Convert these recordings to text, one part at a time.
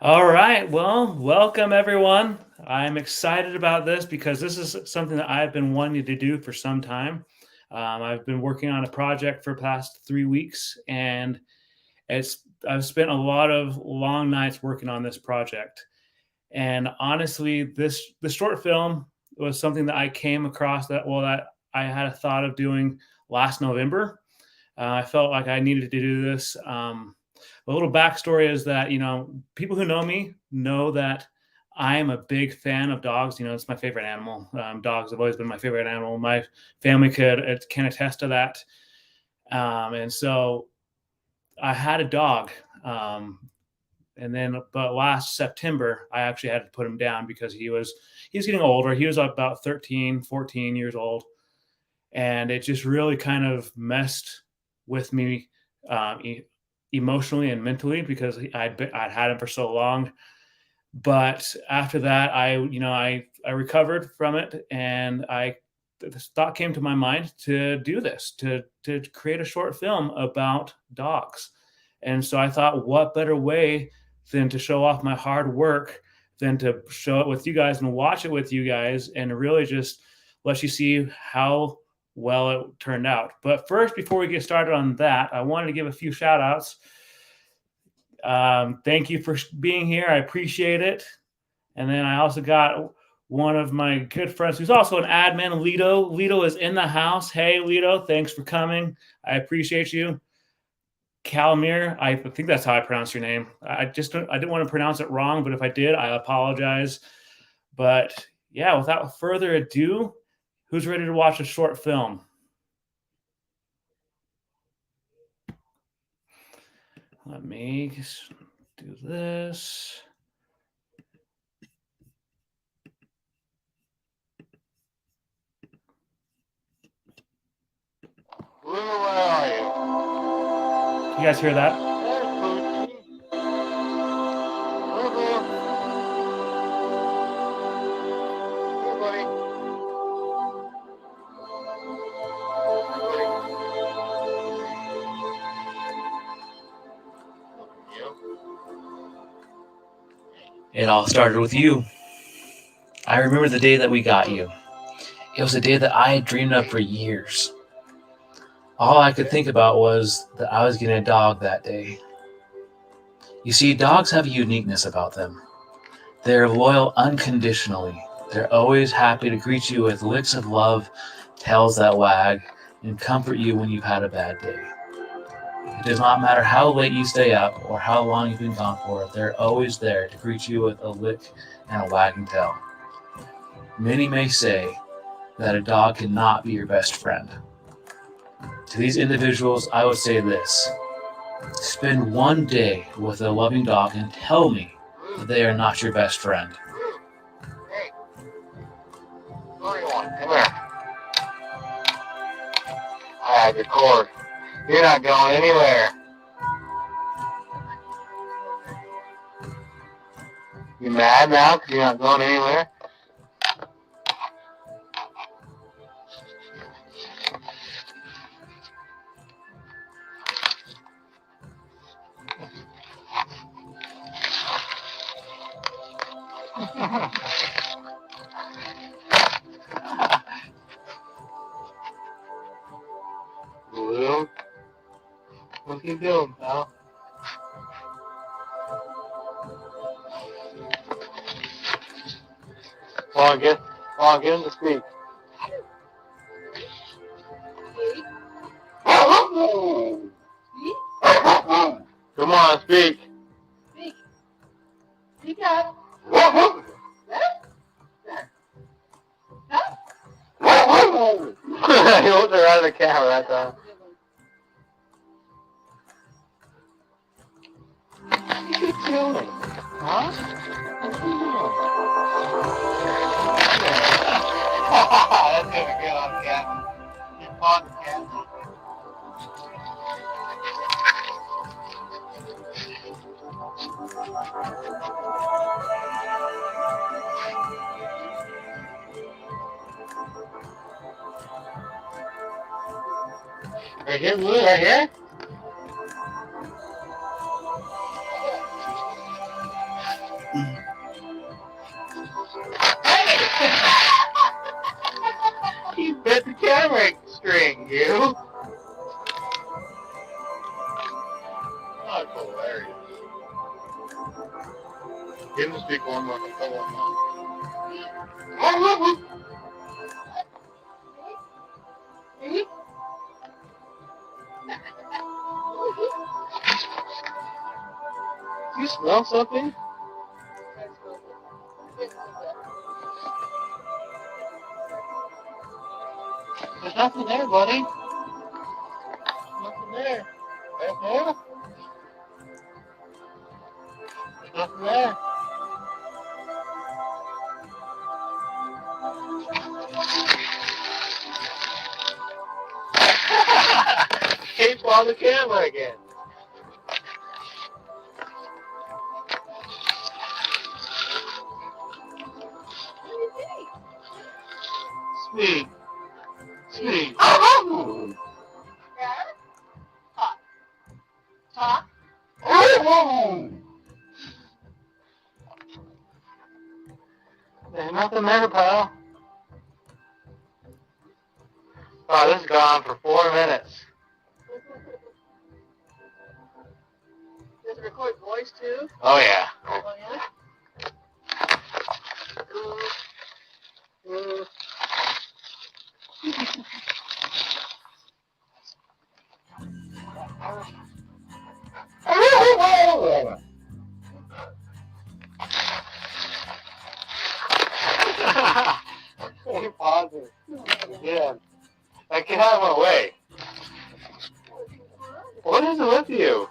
All right. Well, welcome everyone. I'm excited about this because this is something that I've been wanting to do for some time. I've been working on a project for the past 3 weeks, and I've spent a lot of long nights working on this project. And honestly, the short film was something that I came across that I had a thought of doing last November. I felt like I needed to do this. A little backstory is that people who know me know that I am a big fan of dogs. It's my favorite animal. Dogs have always been my favorite animal. My family can attest to that. And so I had a dog. But last September, I actually had to put him down because he was getting older. He was about 13, 14 years old, and it just really kind of messed with me emotionally and mentally because I'd had him for so long. But after that, I recovered from it, and this thought came to my mind to do this to create a short film about dogs. And so I thought, what better way than to show off my hard work than to show it with you guys and watch it with you guys and really just let you see how well it turned out. But first, before we get started on that, I wanted to give a few shout outs. Thank you for being here. I appreciate it. And then I also got one of my good friends who's also an admin, Lito. Lito is in the house. Hey, Lito, thanks for coming. I appreciate you. Calamir, I think that's how I pronounce your name. I didn't want to pronounce it wrong, but if I did, I apologize. But yeah, without further ado, who's ready to watch a short film? Let me do this. Where are you? You guys hear that? It all started with you. I remember the day that we got you. It was a day that I had dreamed of for years. All I could think about was that I was getting a dog that day. You see, dogs have a uniqueness about them. They're loyal unconditionally. They're always happy to greet you with licks of love, tails that wag, and comfort you when you've had a bad day. It does not matter how late you stay up or how long you've been gone for, they're always there to greet you with a lick and a wagging tail. Many may say that a dog cannot be your best friend. To these individuals, I would say this: spend one day with a loving dog and tell me that they are not your best friend. Hey, where you going? Come here. I have your cord. You're not going anywhere. You mad now because you're not going anywhere? Blue? What's he doing, pal? Come on, get him to speak. Come on, speak. Speak up. He looked her out of the camera that time. What are you doing? Huh? What are you doing? That's gonna get on camera. You're on camera. Right here, Blue, right here? You bit the camera string, you. That's hilarious. Give him the speak one more. Do you smell something? There's nothing there, buddy. Nothing there. Right there? There's nothing there. Cape on the camera again. Sweet. Sweet. Talk. Talk. There's nothing there, pal. Oh, this is gone for 4 minutes. Does it record voice too? Oh, yeah. Oh, yeah? He pauses again. That cat went away. What is it with you?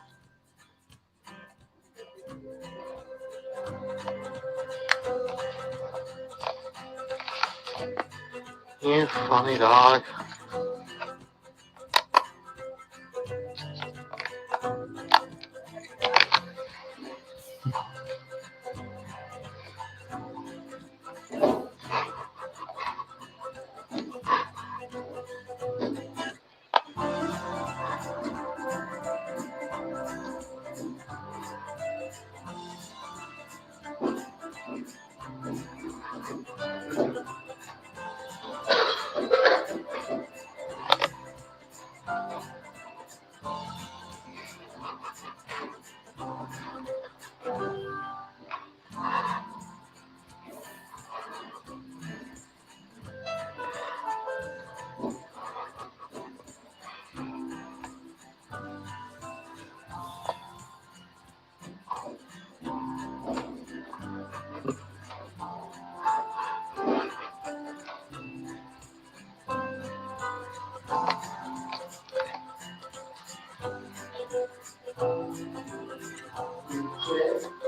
You funny dog.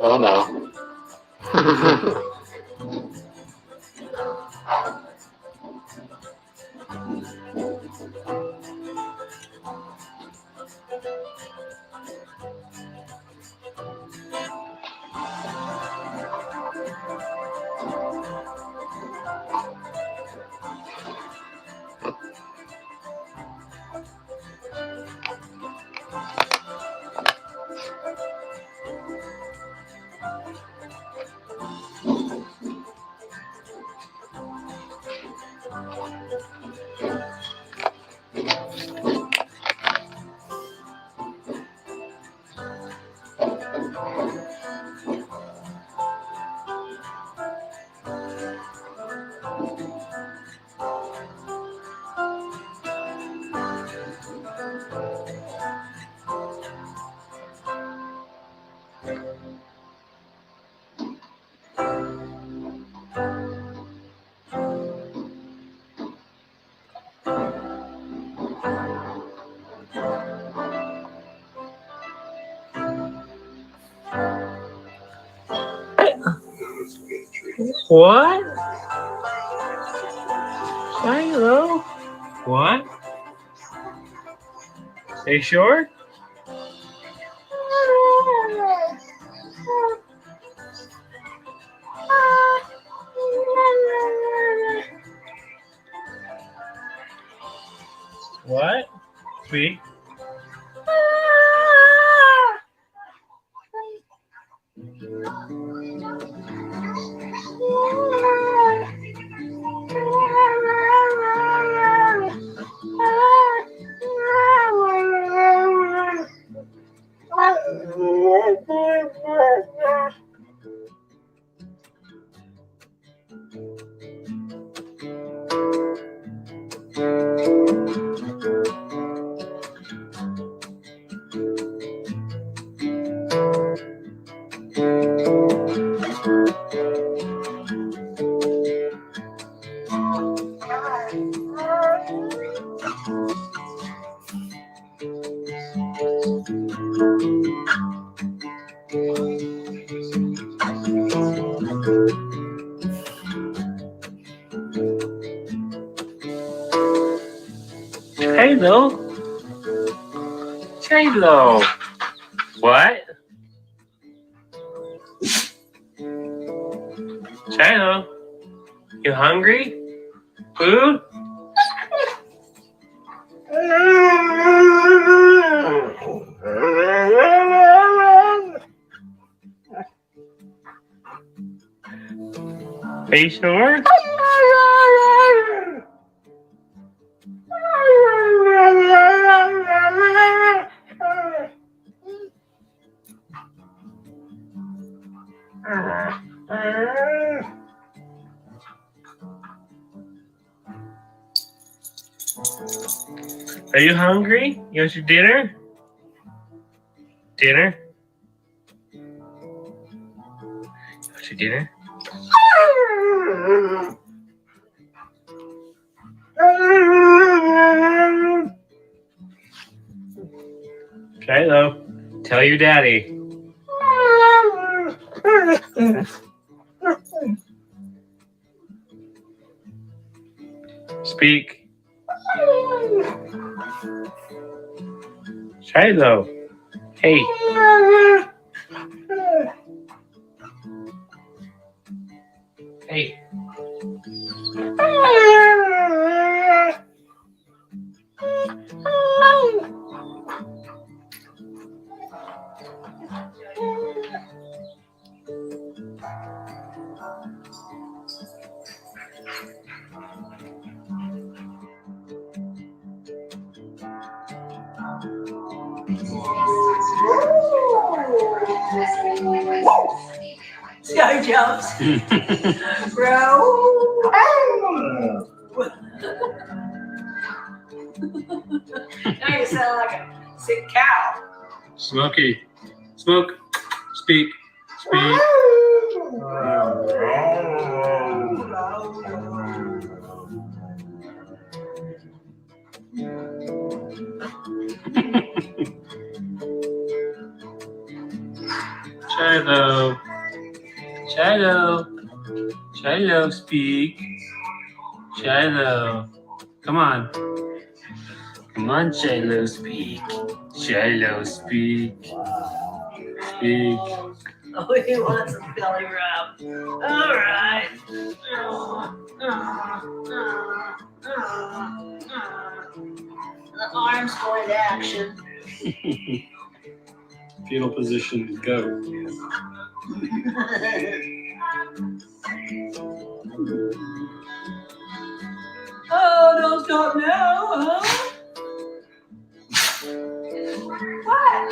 Oh no. What? Hello? What? Are you sure? What? Speak. J-Lo? J-Lo. What? J-Lo? You hungry? Food? Are you sure? Are you hungry? You want your dinner? Dinner? You want your dinner? J-Lo, tell your daddy. Speak. J-Lo. Hey. Hey. See how he jumps? Bro. Now you sound like a sick cow. Smokey. Smoke. Speak. Speak. J-Lo. J-Lo. J-Lo, speak. J-Lo. Come on. Come on, J-Lo, speak. J-Lo, speak. Speak. Oh, he wants a belly rub. All right. The arms go into action. Fetal position, go. Oh, don't stop now, huh? What?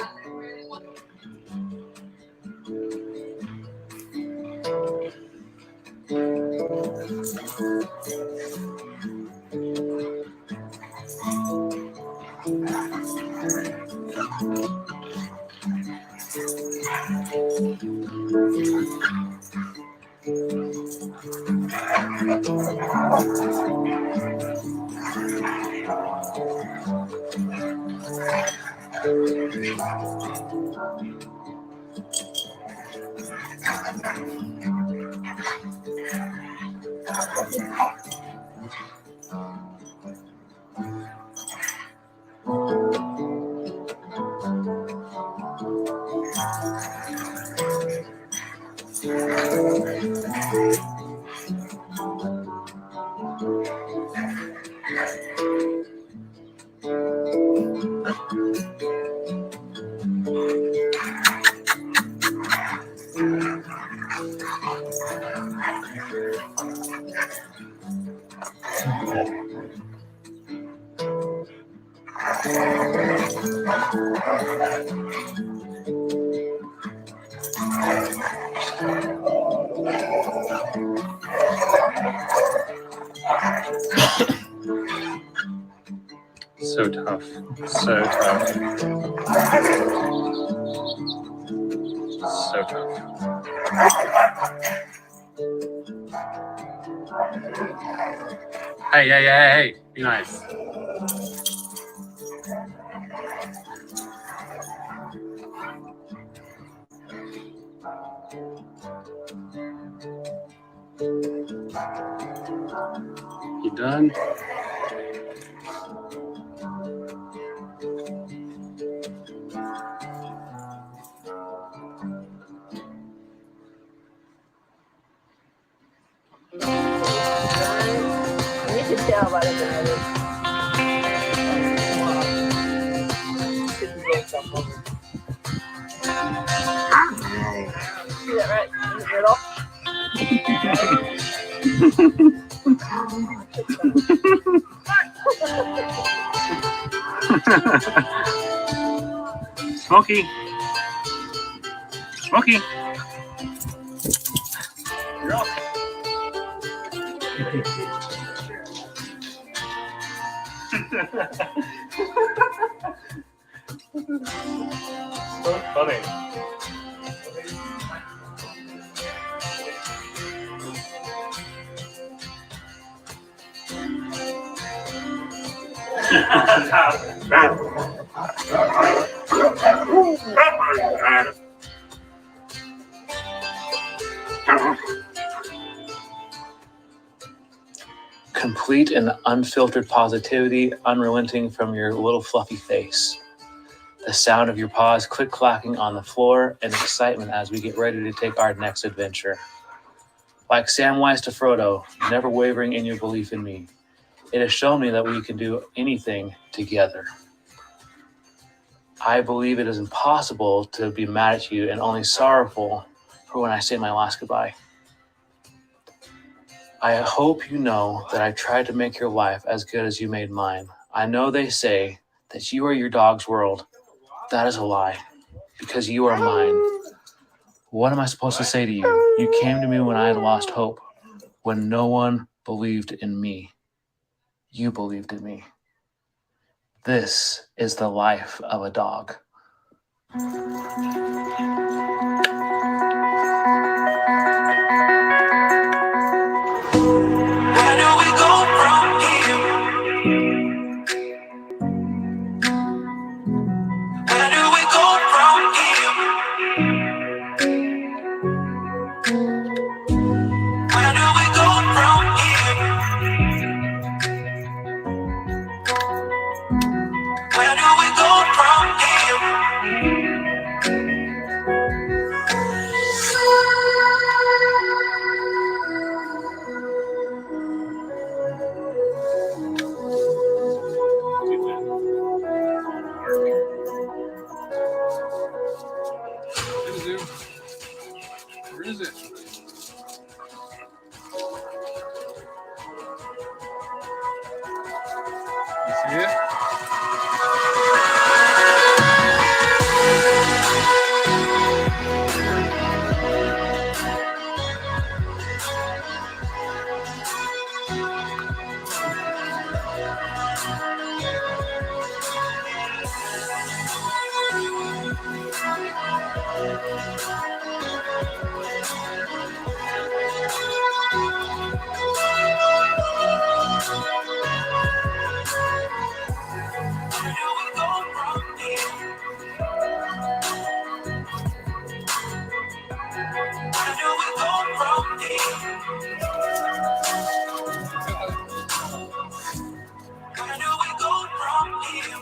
So tough. So tough. So tough. Hey. Be nice. You done? You can tell by the guy. See that right in the middle? Smokey. Smokey. You're off. So funny. Complete and unfiltered positivity unrelenting from your little fluffy face. The sound of your paws click-clacking on the floor and excitement as we get ready to take our next adventure. Like Samwise to Frodo, never wavering in your belief in me. It has shown me that we can do anything together. I believe it is impossible to be mad at you and only sorrowful for when I say my last goodbye. I hope you know that I tried to make your life as good as you made mine. I know they say that you are your dog's world. That is a lie, because you are mine. What am I supposed to say to you? You came to me when I had lost hope, when no one believed in me. You believed in me. This is the life of a dog. Where do we go from here? Where do we go from here? Where do we go from here? Where do we go from here? Where is it? You see it? Where do we go from here? Where do we go from here? Where do we go from here?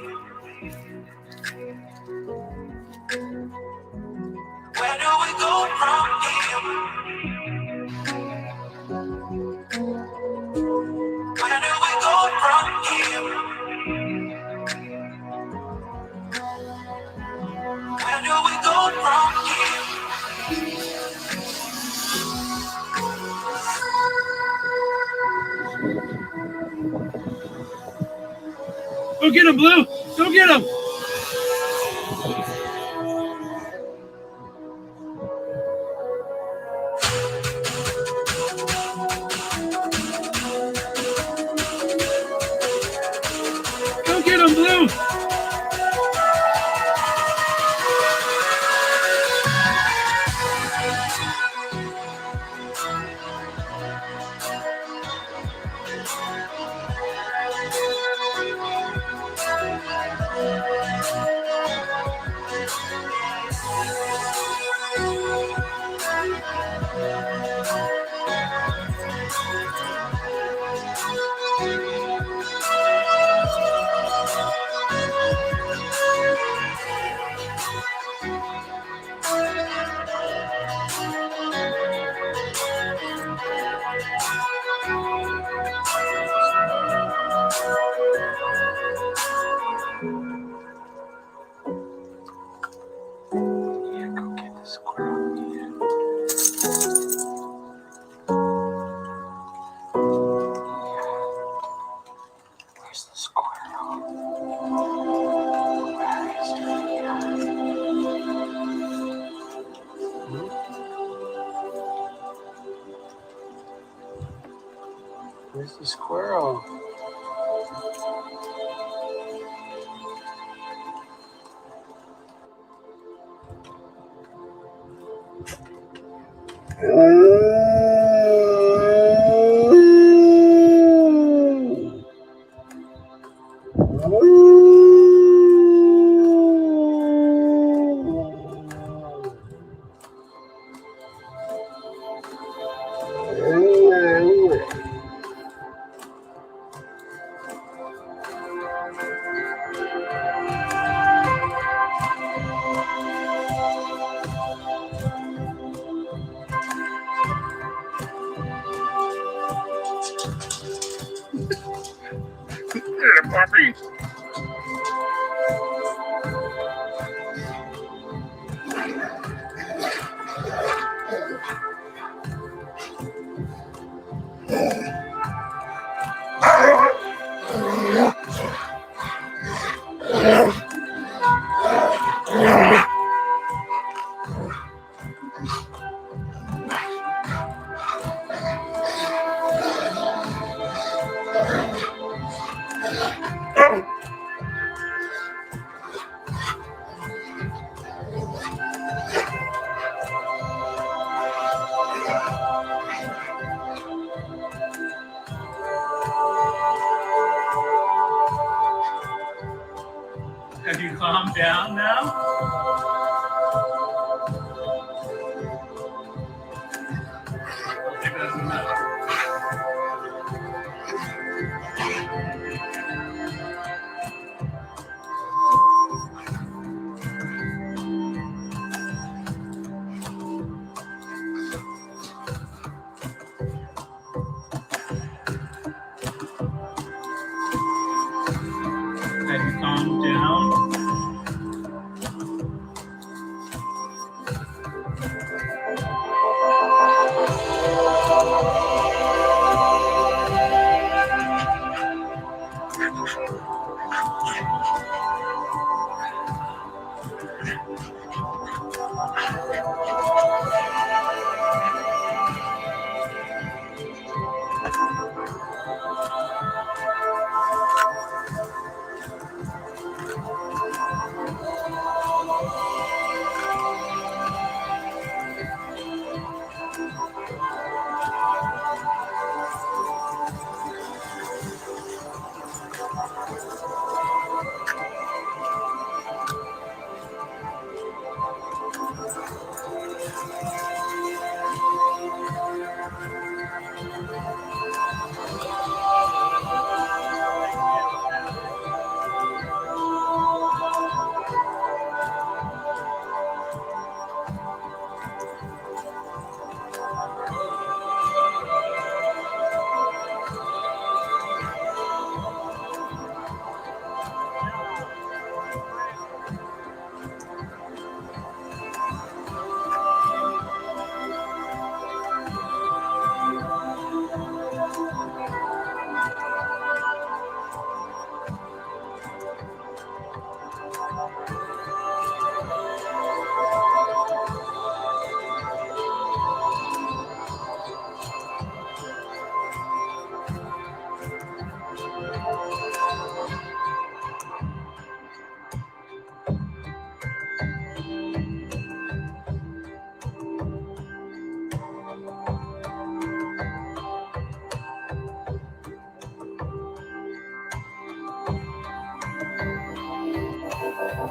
Where do we go from here? Where do we go from here? Where do we go from here? get him, Blue! Go get him! Go get him, Blue! Where's the squirrel? Yeah, puppy. Have you calmed down now? I think that's enough. Have you calmed down?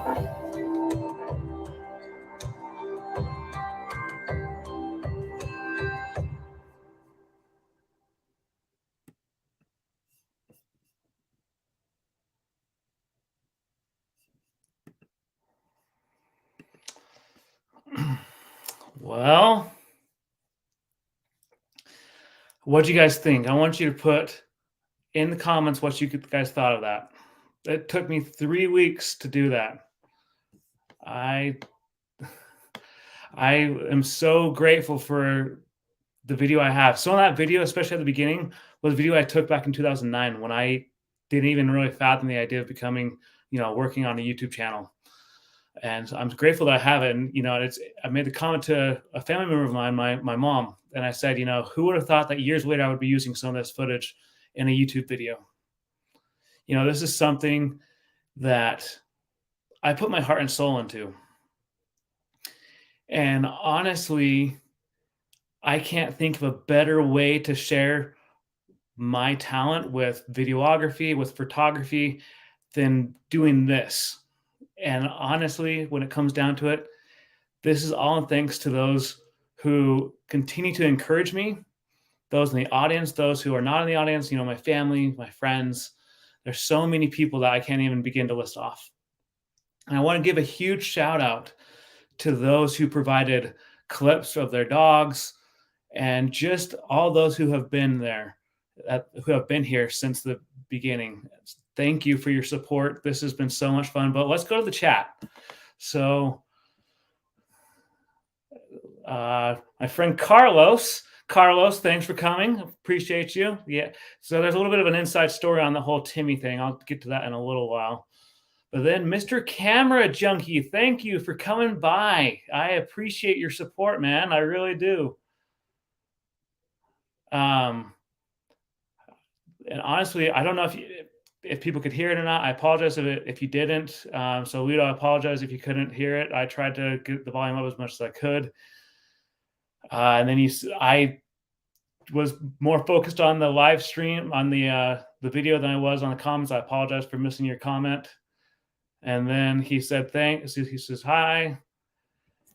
Well, what do you guys think? I want you to put in the comments what you guys thought of that. It took me 3 weeks to do that. I am so grateful for the video I have. So in that video, especially at the beginning, was a video I took back in 2009 when I didn't even really fathom the idea of becoming, working on a YouTube channel. And so I'm grateful that I have it. And, I made the comment to a family member of mine, my mom, and I said, who would have thought that years later I would be using some of this footage in a YouTube video? This is something that I put my heart and soul into. And honestly, I can't think of a better way to share my talent with videography, with photography, than doing this. And honestly, when it comes down to it, this is all thanks to those who continue to encourage me, those in the audience, those who are not in the audience, my family, my friends. There's so many people that I can't even begin to list off. And I want to give a huge shout out to those who provided clips of their dogs and just all those who have been there, who have been here since the beginning. Thank you for your support. This has been so much fun, but let's go to the chat. So my friend Carlos, thanks for coming. Appreciate you. Yeah. So there's a little bit of an inside story on the whole Timmy thing. I'll get to that in a little while. But then Mr. Camera Junkie, thank you for coming by. I appreciate your support, man. I really do. And honestly, I don't know if people could hear it or not. I apologize if you didn't. So Lito, I apologize if you couldn't hear it. I tried to get the volume up as much as I could. And then I was more focused on the live stream, on the video than I was on the comments. I apologize for missing your comment. And then he said, thanks. He says, hi.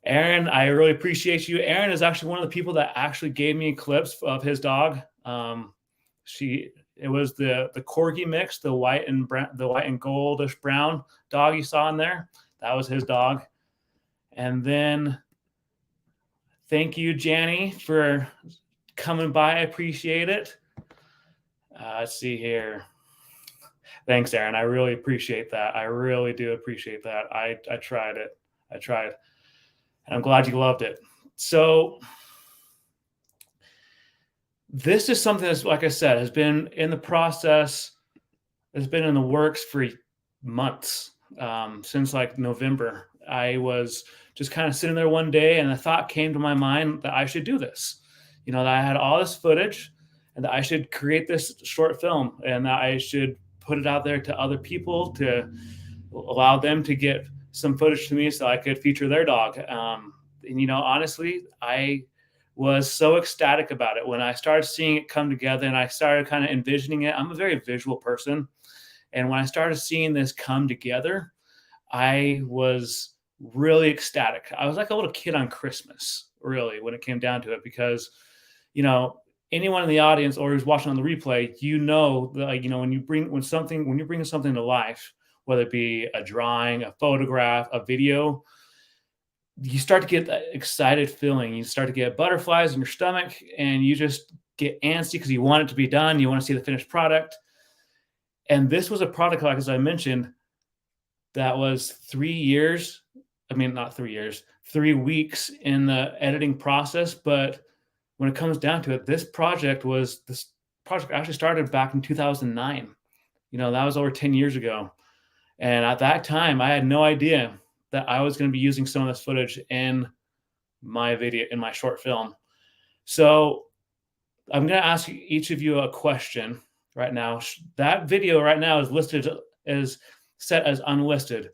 Aaron, I really appreciate you. Aaron is actually one of the people that actually gave me clips of his dog. It was the corgi mix, the white and goldish brown dog you saw in there. That was his dog. And then thank you, Janny, for coming by. I appreciate it. Let's see here. Thanks, Aaron. I really appreciate that. I really do appreciate that. I tried it. And I'm glad you loved it. So this is something that's, like I said, has been in the process. It's been in the works for months, since like November. I was just kind of sitting there one day and the thought came to my mind that I should do this. That I had all this footage and that I should create this short film and that I should put it out there to other people to allow them to get some footage to me so I could feature their dog. And, honestly, I was so ecstatic about it when I started seeing it come together and I started kind of envisioning it. I'm a very visual person. And when I started seeing this come together, I was really ecstatic. I was like a little kid on Christmas, really, when it came down to it, because, anyone in the audience or who's watching on the replay, when you're bringing something to life, whether it be a drawing, a photograph, a video, you start to get that excited feeling. You start to get butterflies in your stomach and you just get antsy because you want it to be done. You want to see the finished product. And this was a product, like as I mentioned, that was 3 years. I mean, not 3 years, 3 weeks in the editing process. But when it comes down to it, this project actually started back in 2009. That was over 10 years ago. And at that time, I had no idea that I was going to be using some of this footage in my video, in my short film. So I'm going to ask each of you a question right now. That video right now is set as unlisted.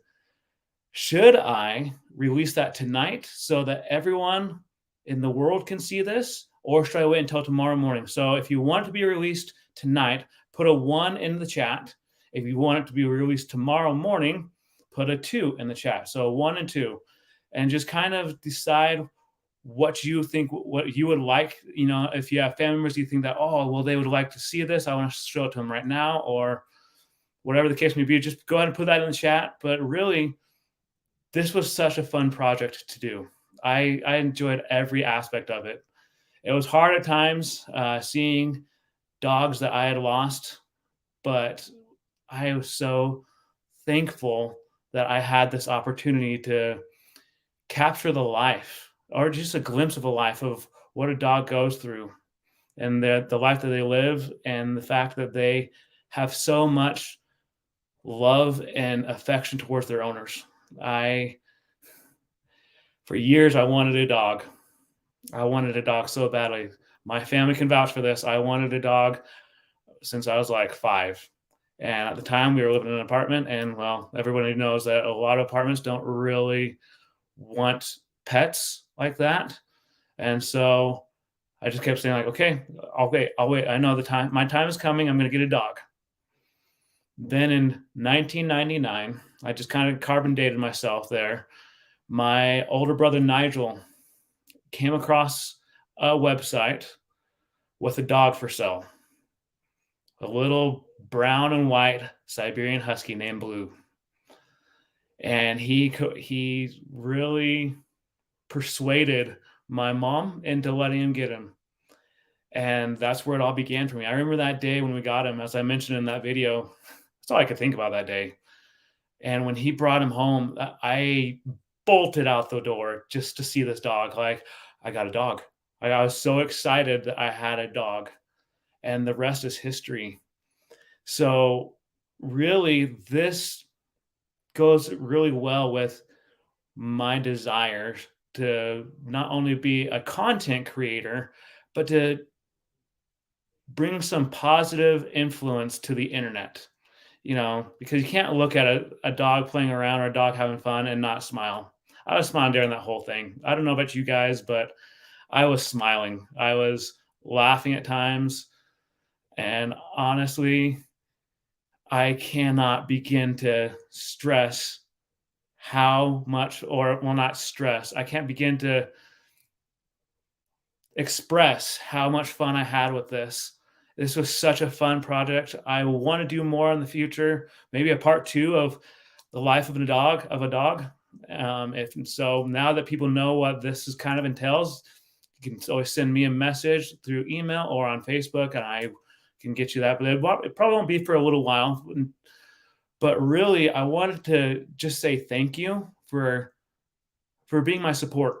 Should I release that tonight so that everyone in the world can see this? Or should I wait until tomorrow morning? So if you want it to be released tonight, put a 1 in the chat. If you want it to be released tomorrow morning, put a 2 in the chat. So 1 and 2, and just kind of decide what you think, what you would like. If you have family members, you think that, oh, well, they would like to see this, I want to show it to them right now, or whatever the case may be, just go ahead and put that in the chat. But really, this was such a fun project to do. I enjoyed every aspect of it. It was hard at times, seeing dogs that I had lost, but I was so thankful that I had this opportunity to capture the life, or just a glimpse of a life of what a dog goes through, and the life that they live, and the fact that they have so much love and affection towards their owners. For years, I wanted a dog. I wanted a dog so badly. My family can vouch for this. I wanted a dog since I was like 5. And at the time, we were living in an apartment, and well, everybody knows that a lot of apartments don't really want pets like that. And so I just kept saying, like, okay, I'll wait. I know my time is coming. I'm going to get a dog. Then in 1999, I just kind of carbon dated myself there. My older brother, Nigel, came across a website with a dog for sale. A little brown and white Siberian Husky named Blue. And he really persuaded my mom into letting him get him. And that's where it all began for me. I remember that day when we got him, as I mentioned in that video. That's all I could think about that day. And when he brought him home, I bolted out the door just to see this dog. Like, I got a dog. I was so excited that I had a dog. And the rest is history. So really, this goes really well with my desire to not only be a content creator, but to bring some positive influence to the internet. Because you can't look at a dog playing around or a dog having fun and not smile. I was smiling during that whole thing. I don't know about you guys, but I was smiling. I was laughing at times. And honestly, I cannot begin to stress how much, or well, not stress. I can't begin to express how much fun I had with this. This was such a fun project. I want to do more in the future, maybe a part 2 of the life of a dog. If so, now that people know what this is kind of entails, you can always send me a message through email or on Facebook, and I can get you that. But it probably won't be for a little while. But really, I wanted to just say thank you for being my support.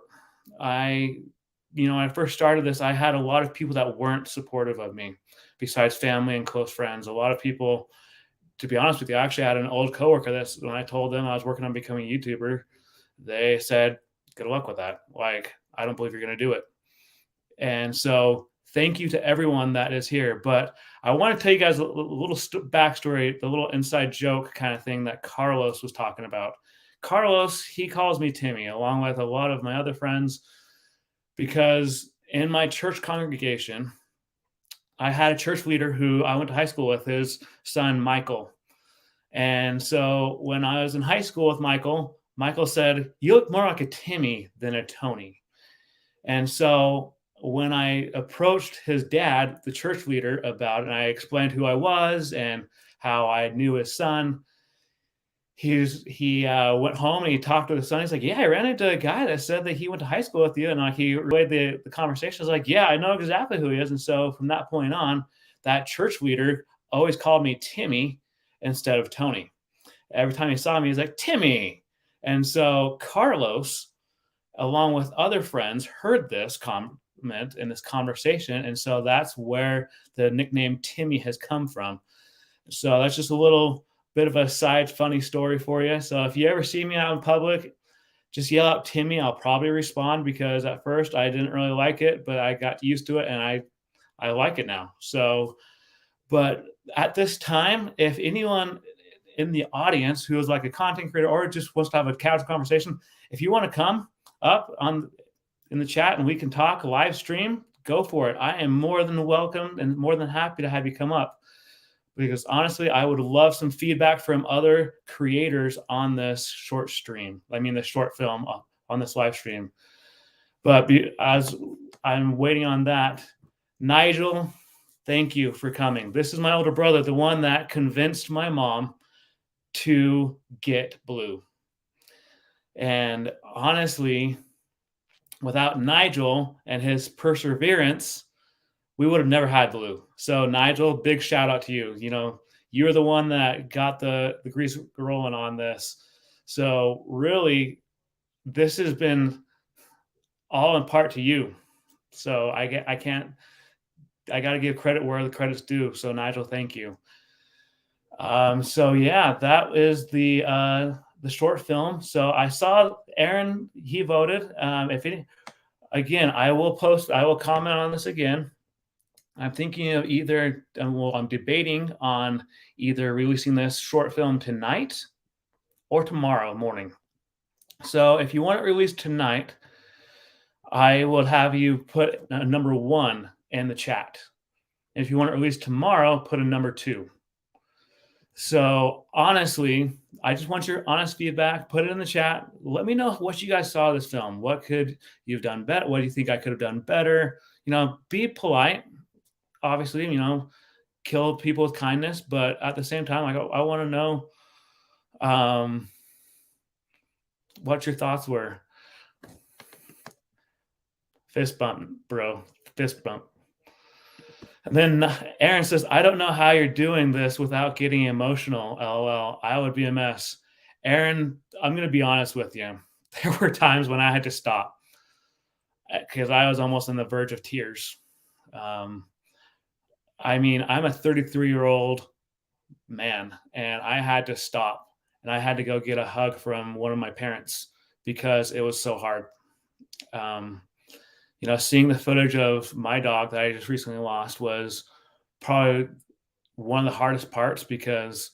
When I first started this, I had a lot of people that weren't supportive of me, besides family and close friends. A lot of people, to be honest with you, I actually had an old coworker that when I told them I was working on becoming a YouTuber, they said, good luck with that. Like, I don't believe you're going to do it. And so thank you to everyone that is here. But I want to tell you guys a little backstory, the little inside joke kind of thing that Carlos was talking about. Carlos, he calls me Timmy, along with a lot of my other friends, because in my church congregation, I had a church leader who I went to high school with, his son, Michael. And so when I was in high school with Michael said, you look more like a Timmy than a Tony. And so when I approached his dad, the church leader, about it, and I explained who I was and how I knew his son, he went home and he talked to the son. He's like, yeah, I ran into a guy that said that he went to high school with you. And he relayed the conversation. I was like, yeah, I know exactly who he is. And so from that point on, that church leader always called me Timmy instead of Tony. Every time he saw me, he's like, Timmy. And so Carlos, along with other friends, heard this comment in this conversation. And so that's where the nickname Timmy has come from. So that's just a little bit of a side funny story for you. So if you ever see me out in public, just yell out Timmy. I'll probably respond, because at first I didn't really like it, but I got used to it and I like it now. So, but at this time, if anyone in the audience who is like a content creator or just wants to have a casual conversation, if you want to come up in the chat and we can talk live stream, go for it. I am more than welcome and more than happy to have you come up. because honestly, I would love some feedback from other creators on this short stream. I mean, the short film on this live stream. But as I'm waiting on that, Nigel, thank you for coming. This is my older brother, the one that convinced my mom to get Blue. And honestly, without Nigel and his perseverance, we would have never had Blue. So Nigel, big shout out to you. You know, you're the one that got the grease rolling on this. So really, this has been all in part to you. So I got to give credit where the credit's due. So Nigel, thank you. So yeah, that is the short film. So I saw Aaron, he voted. Again, I will comment on this again. I'm thinking of I'm debating on either releasing this short film tonight or tomorrow morning. So if you want it released tonight, I will have you put a number 1 in the chat. And if you want it released tomorrow, put a number 2. So honestly, I just want your honest feedback. Put it in the chat. Let me know what you guys saw of this film. What could you've done better? What do you think I could have done better? You know, be polite. Obviously, you know, kill people with kindness, but at the same time, I want to know what your thoughts were. Fist bump, bro. Fist bump. And then Aaron says, I don't know how you're doing this without getting emotional. LOL. I would be a mess. Aaron, I'm going to be honest with you. There were times when I had to stop because I was almost on the verge of tears. I mean, I'm a 33-year-old man, and I had to stop, and I had to go get a hug from one of my parents because it was so hard. You know, seeing the footage of my dog that I just recently lost was probably one of the hardest parts because,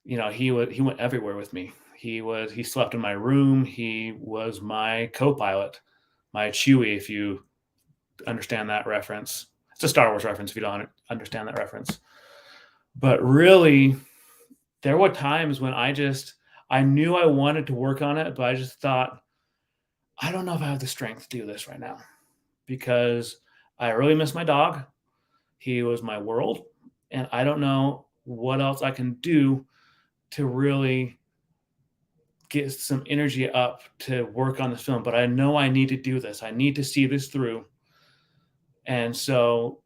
you know, he went everywhere with me. He slept in my room. He was my co-pilot, my Chewie, if you understand that reference. It's a Star Wars reference if you don't understand that reference. But really, there were times when I knew I wanted to work on it, but I just thought, I don't know if I have the strength to do this right now because I really miss my dog. He was my world, and I don't know what else I can do to really get some energy up to work on the film, but I know I need to do this. I need to see this through. And so,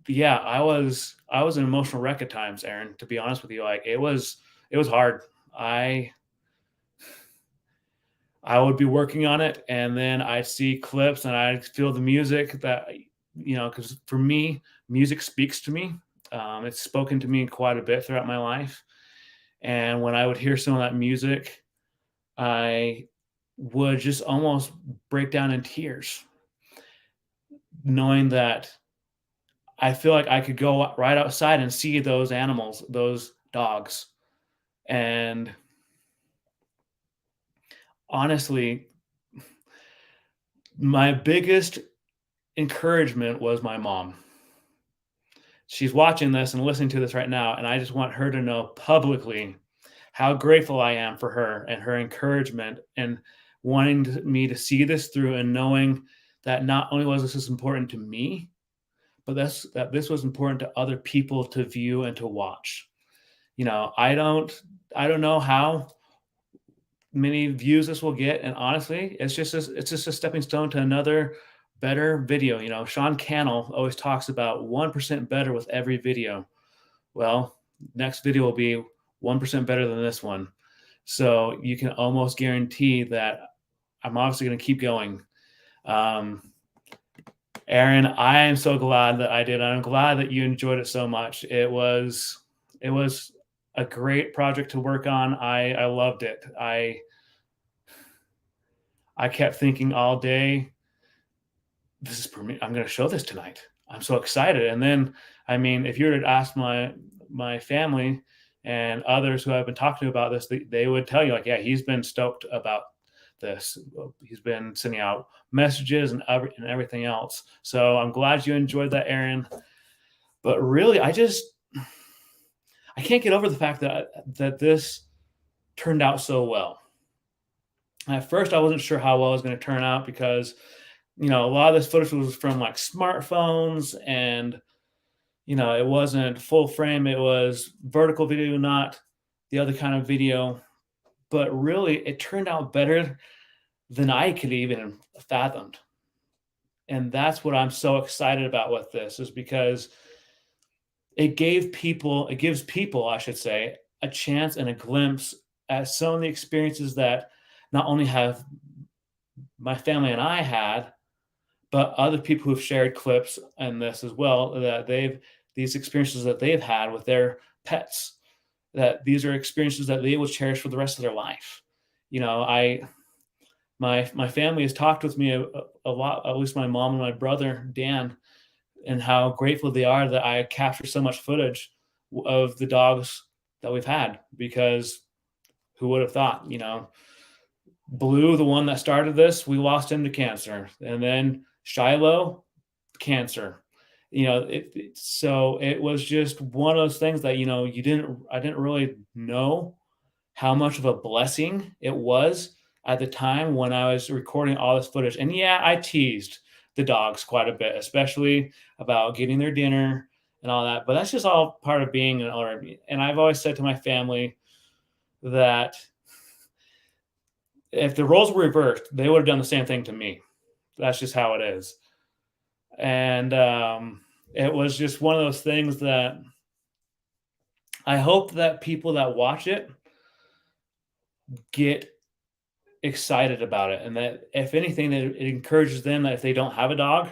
yeah, I was an emotional wreck at times, Aaron, to be honest with you. Like it was hard. I would be working on it and then I'd see clips and I'd feel the music that, you know, because for me, music speaks to me. It's spoken to me quite a bit throughout my life. And when I would hear some of that music, I would just almost break down in tears, knowing that I feel like I could go right outside and see those animals, those dogs. And honestly, my biggest encouragement was my mom. She's watching this and listening to this right now, and I just want her to know publicly how grateful I am for her and her encouragement and wanting me to see this through and knowing that not only was this important to me, but that this was important to other people to view and to watch. You know, I don't know how many views this will get, and honestly, it's just a stepping stone to another better video. You know, Sean Cannell always talks about 1% better with every video. Well, next video will be 1% better than this one. So you can almost guarantee that I'm obviously going to keep going. Aaron, I am so glad that I did. I'm glad that you enjoyed it so much. It was a great project to work on. I loved it. I kept thinking all day, this is for me. I'm going to show this tonight. I'm so excited. And then, I mean, if you were to ask my family and others who I've been talking to about this, they would tell you like, yeah, he's been stoked about this. He's been sending out messages and everything else. So I'm glad you enjoyed that, Aaron. But really, I can't get over the fact that this turned out so well. At first, I wasn't sure how well it was going to turn out because, a lot of this footage was from like smartphones, and it wasn't full frame. It was vertical video, not the other kind of video. But really, it turned out better than I could even fathomed. And that's what I'm so excited about with this, is because it gives people, I should say, a chance and a glimpse at some of the experiences that not only have my family and I had, but other people who've shared clips in this as well, that these experiences that they've had with their pets, that these are experiences that they will cherish for the rest of their life. My family has talked with me a lot, at least my mom and my brother Dan, and how grateful they are that I captured so much footage of the dogs that we've had, because who would have thought, Blue, the one that started this, we lost him to cancer, and then Shiloh, cancer. So it was just one of those things that I didn't really know how much of a blessing it was at the time when I was recording all this footage. And yeah, I teased the dogs quite a bit, especially about getting their dinner and all that. But that's just all part of being an owner. And I've always said to my family that if the roles were reversed, they would have done the same thing to me. That's just how it is. And it was just one of those things that I hope that people that watch it get excited about it, and that if anything, that it encourages them that if they don't have a dog,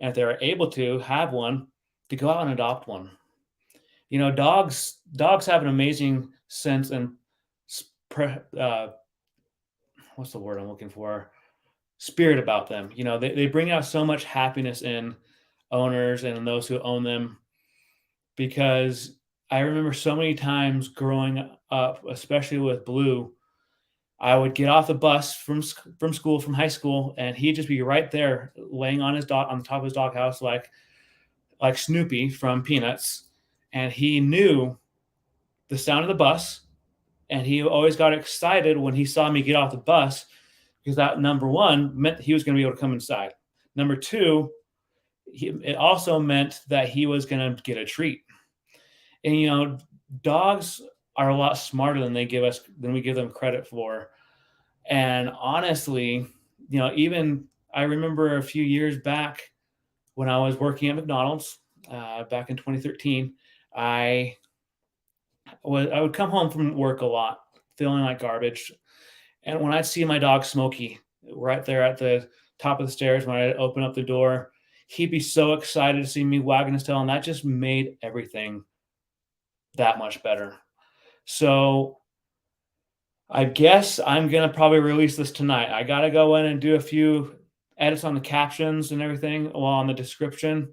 and if they're able to have one, to go out and adopt one. Dogs have an amazing sense and what's the word I'm looking for? Spirit about them. They bring out so much happiness in owners and in those who own them, because I remember so many times growing up, especially with Blue, I would get off the bus from school, from high school, and he'd just be right there laying on the top of his doghouse, like Snoopy from Peanuts. And he knew the sound of the bus, and he always got excited when he saw me get off the bus, because that, number one, meant that he was going to be able to come inside. Number two, it also meant that he was going to get a treat. And dogs are a lot smarter than we give them credit for. And honestly, even I remember a few years back when I was working at McDonald's back in 2013, I would come home from work a lot, feeling like garbage. And when I'd see my dog Smokey right there at the top of the stairs, when I'd open up the door, he'd be so excited to see me wagging his tail, and that just made everything that much better. So I guess I'm going to probably release this tonight. I got to go in and do a few edits on the captions and everything, while on the description.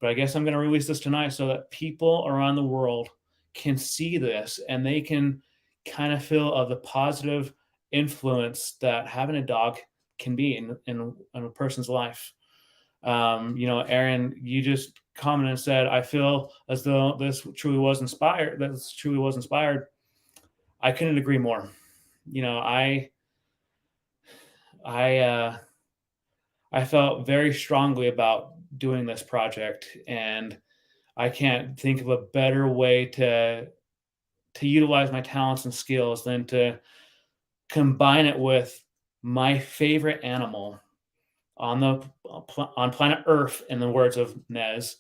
But I guess I'm going to release this tonight so that people around the world can see this, and they can kind of feel of the positive influence that having a dog can be in a person's life. Aaron, you just commented and said, I feel as though this truly was inspired. I couldn't agree more. I felt very strongly about doing this project, and I can't think of a better way to utilize my talents and skills than to combine it with my favorite animal on planet Earth, in the words of Nez,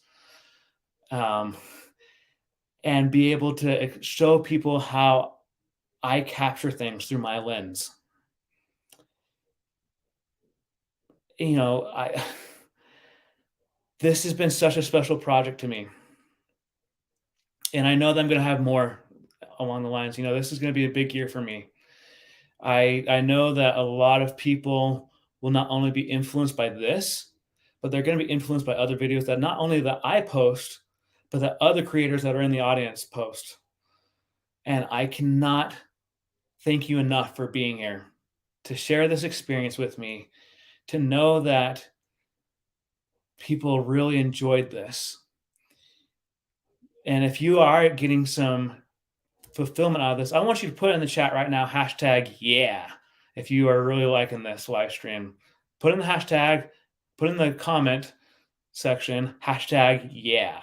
and be able to show people how I capture things through my lens. This has been such a special project to me, and I know that I'm going to have more along the lines. This is going to be a big year for me. I know that a lot of people will not only be influenced by this, but they're going to be influenced by other videos that not only that I post, but that other creators that are in the audience post. And I cannot thank you enough for being here to share this experience with me, to know that people really enjoyed this. And if you are getting some fulfillment out of this, I want you to put in the chat right now, #yeah, if you are really liking this live stream. Put in the hashtag, put in the comment section, #yeah,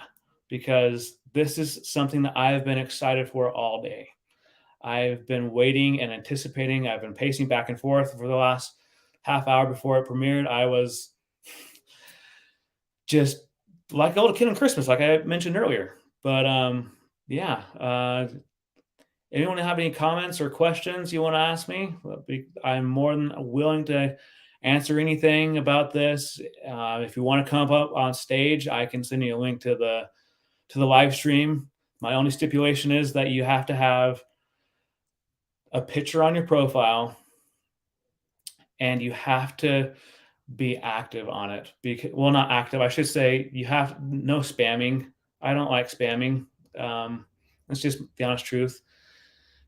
because this is something that I've been excited for all day. I've been waiting and anticipating. I've been pacing back and forth for the last half hour before it premiered. I was just like a little kid on Christmas, like I mentioned earlier. But yeah, anyone have any comments or questions you want to ask me? I'm more than willing to answer anything about this. If you want to come up on stage, I can send you a link to the live stream. My only stipulation is that you have to have a picture on your profile and you have to be active on it. Well, not active, I should say. You have no spamming. I don't like spamming. That's just the honest truth.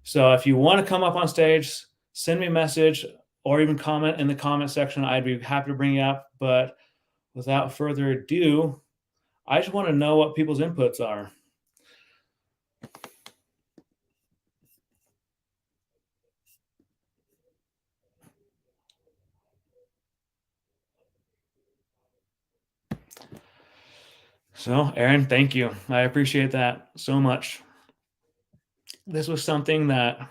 So if you want to come up on stage, send me a message or even comment in the comment section. I'd be happy to bring you up. But without further ado, I just want to know what people's inputs are. So, Aaron, thank you. I appreciate that so much. This was something that,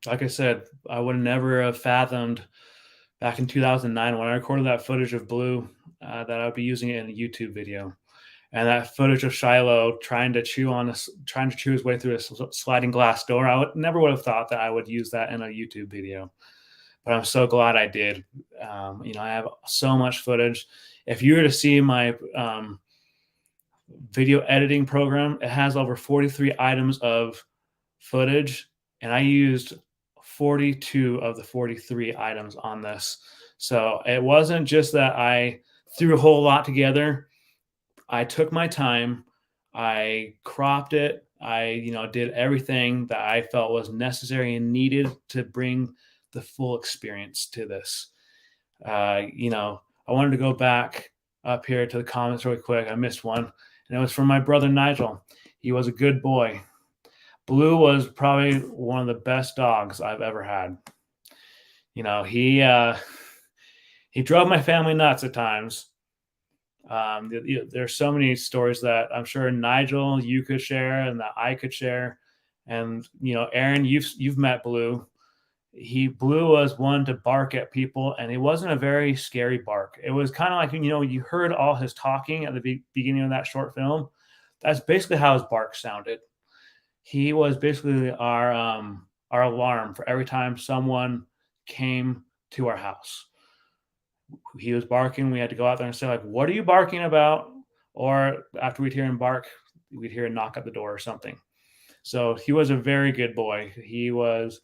like I said, I would never have fathomed back in 2009 when I recorded that footage of Blue, that I would be using it in a YouTube video. And that footage of Shiloh trying to chew his way through a sliding glass door. I never would have thought that I would use that in a YouTube video, but I'm so glad I did. I have so much footage. If you were to see my video editing program, it has over 43 items of footage, and I used 42 of the 43 items on this. So it wasn't just that I threw a whole lot together. I took my time, I cropped it, I did everything that I felt was necessary and needed to bring the full experience to this. I wanted to go back up here to the comments really quick. I missed one, and it was from my brother Nigel. He was a good boy. Blue was probably one of the best dogs I've ever had. He drove my family nuts at times. There's so many stories that I'm sure Nigel, you could share and that I could share. And, Aaron, you've met Blue. Blue was one to bark at people, and it wasn't a very scary bark. It was kind of like, you heard all his talking at the beginning of that short film. That's basically how his bark sounded. He was basically our alarm for every time someone came to our house. He was barking. We had to go out there and say, like, what are you barking about? Or after we'd hear him bark, we'd hear a knock at the door or something. So he was a very good boy. He was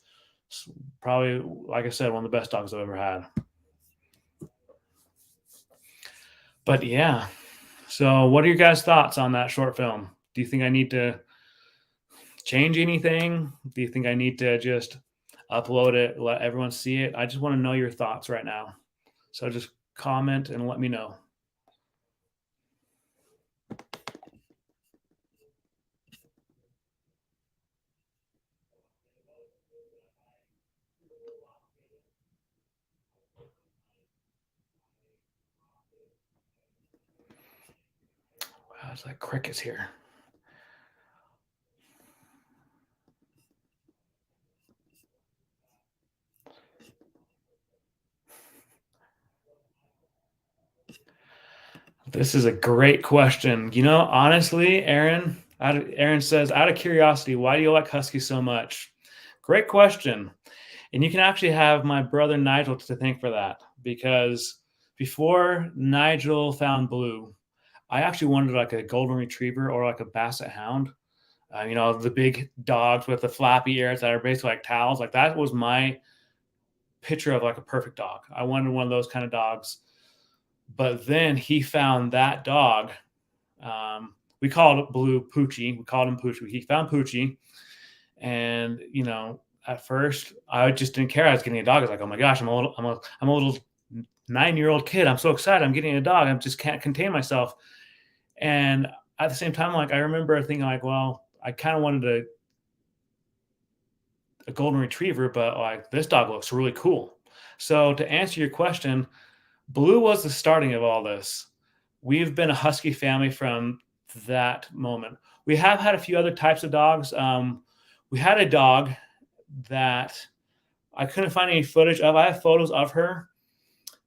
probably, like I said, one of the best dogs I've ever had. But yeah. So what are your guys' thoughts on that short film? Do you think I need to change anything? Do you think I need to just upload it, let everyone see it? I just want to know your thoughts right now. So just comment and let me know. Wow, it's like crickets here. This is a great question. Honestly, Aaron says, out of curiosity, why do you like Huskies so much? Great question. And you can actually have my brother Nigel to thank for that, because before Nigel found Blue, I actually wanted like a golden retriever or like a basset hound. The big dogs with the flappy ears that are basically like towels. Like that was my picture of like a perfect dog. I wanted one of those kind of dogs. But then he found that dog. We called it Blue Poochie. We called him Poochie. He found Poochie. And, at first I just didn't care I was getting a dog. I was like, oh my gosh, I'm a little 9-year-old kid. I'm so excited. I'm getting a dog. I just can't contain myself. And at the same time, like, I remember thinking like, well, I kind of wanted to a golden retriever, but like this dog looks really cool. So to answer your question, Blue was the starting of all this. We've been a husky family from that moment. We have had a few other types of dogs. We had a dog that I couldn't find any footage of. I have photos of her.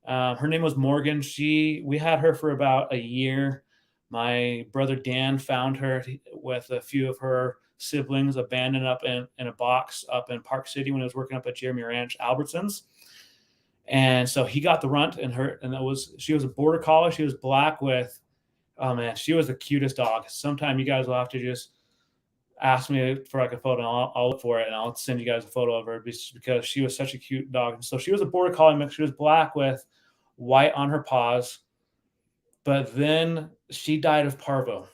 Her name was Morgan. We had her for about a year. My brother Dan found her with a few of her siblings abandoned up in a box up in Park City when I was working up at Jeremy Ranch Albertsons. And so he got the runt, and she was a border collie. She was black with, oh man, she was the cutest dog. Sometime you guys will have to just ask me for like a photo, and I'll look for it, and I'll send you guys a photo of her because she was such a cute dog. And so she was a border collie mix. She was black with white on her paws, but then she died of parvo.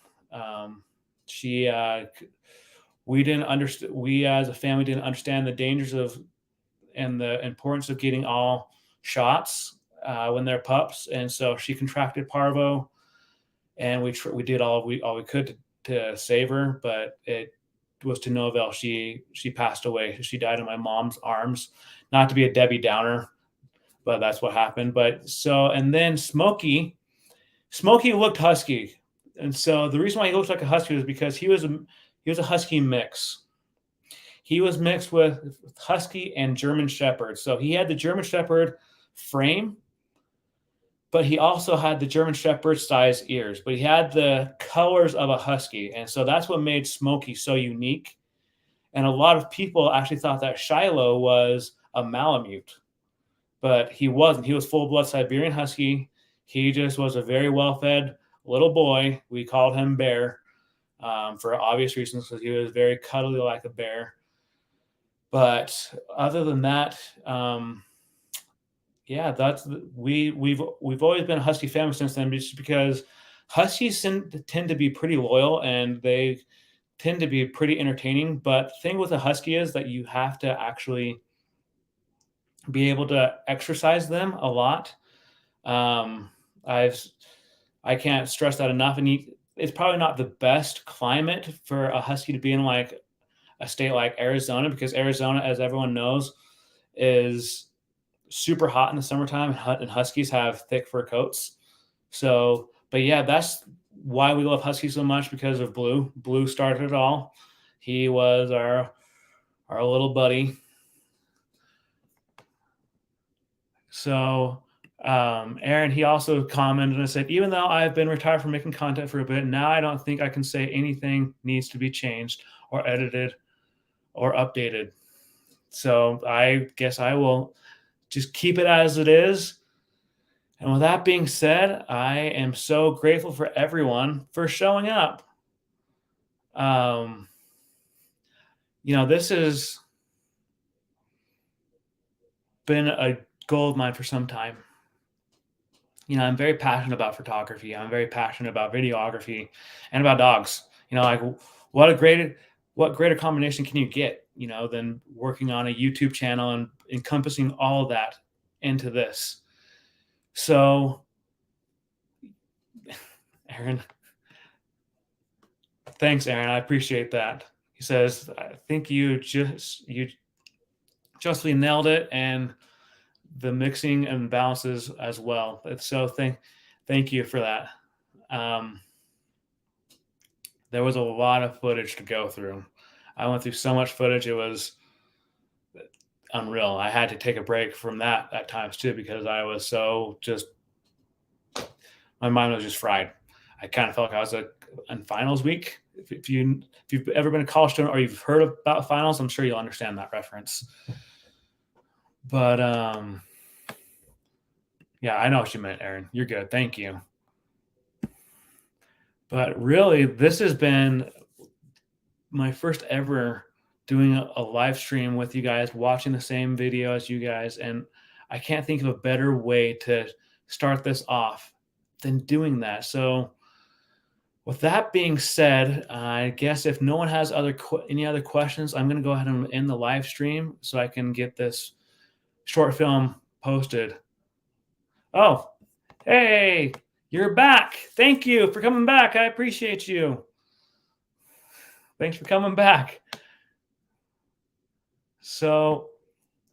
We didn't understand. We as a family didn't understand the dangers of and the importance of getting all shots when they're pups, and so she contracted parvo, and we did all we could to save her, but it was to no avail. She passed away. She died in my mom's arms. Not to be a Debbie Downer, but that's what happened. And then Smokey looked husky, and so the reason why he looked like a husky was because he was a husky mix. He was mixed with husky and German Shepherd. So he had the German Shepherd frame, but he also had the German Shepherd size ears, but he had the colors of a husky. And so that's what made Smokey so unique. And a lot of people actually thought that Shiloh was a Malamute, but he wasn't. He was full-blood Siberian Husky. He just was a very well-fed little boy. We called him Bear for obvious reasons, because he was very cuddly like a bear. But other than that, we've always been a husky family since then, just because huskies tend to be pretty loyal and they tend to be pretty entertaining. But the thing with a husky is that you have to actually be able to exercise them a lot. I can't stress that enough. And it's probably not the best climate for a husky to be in, like a state like Arizona, because Arizona, as everyone knows, is super hot in the summertime, and huskies have thick fur coats. So, but yeah, that's why we love huskies so much, because of Blue. Blue started it all. He was our little buddy. So, Aaron, he also commented and said, even though I've been retired from making content for a bit, now I don't think I can say anything needs to be changed or edited or updated. So I guess I will just keep it as it is. And with that being said, I am so grateful for everyone for showing up. This has been a goal of mine for some time. I'm very passionate about photography. I'm very passionate about videography and about dogs. What greater combination can you get, than working on a YouTube channel and encompassing all of that into this. So, Aaron, thanks, Aaron. I appreciate that. He says, I think you justly nailed it, and the mixing and balances as well. So thank you for that. There was a lot of footage to go through. I went through so much footage. It was unreal. I had to take a break from that at times too, because I was so my mind was just fried. I kind of felt like I was in finals week. If you've ever been a college student or you've heard about finals, I'm sure you'll understand that reference. But yeah, I know what you meant, Aaron. You're good. Thank you. But really, this has been my first ever doing a live stream with you guys, watching the same video as you guys. And I can't think of a better way to start this off than doing that. So with that being said, I guess if no one has any other questions, I'm going to go ahead and end the live stream so I can get this short film posted. Oh, hey, you're back. Thank you for coming back. I appreciate you. Thanks for coming back. So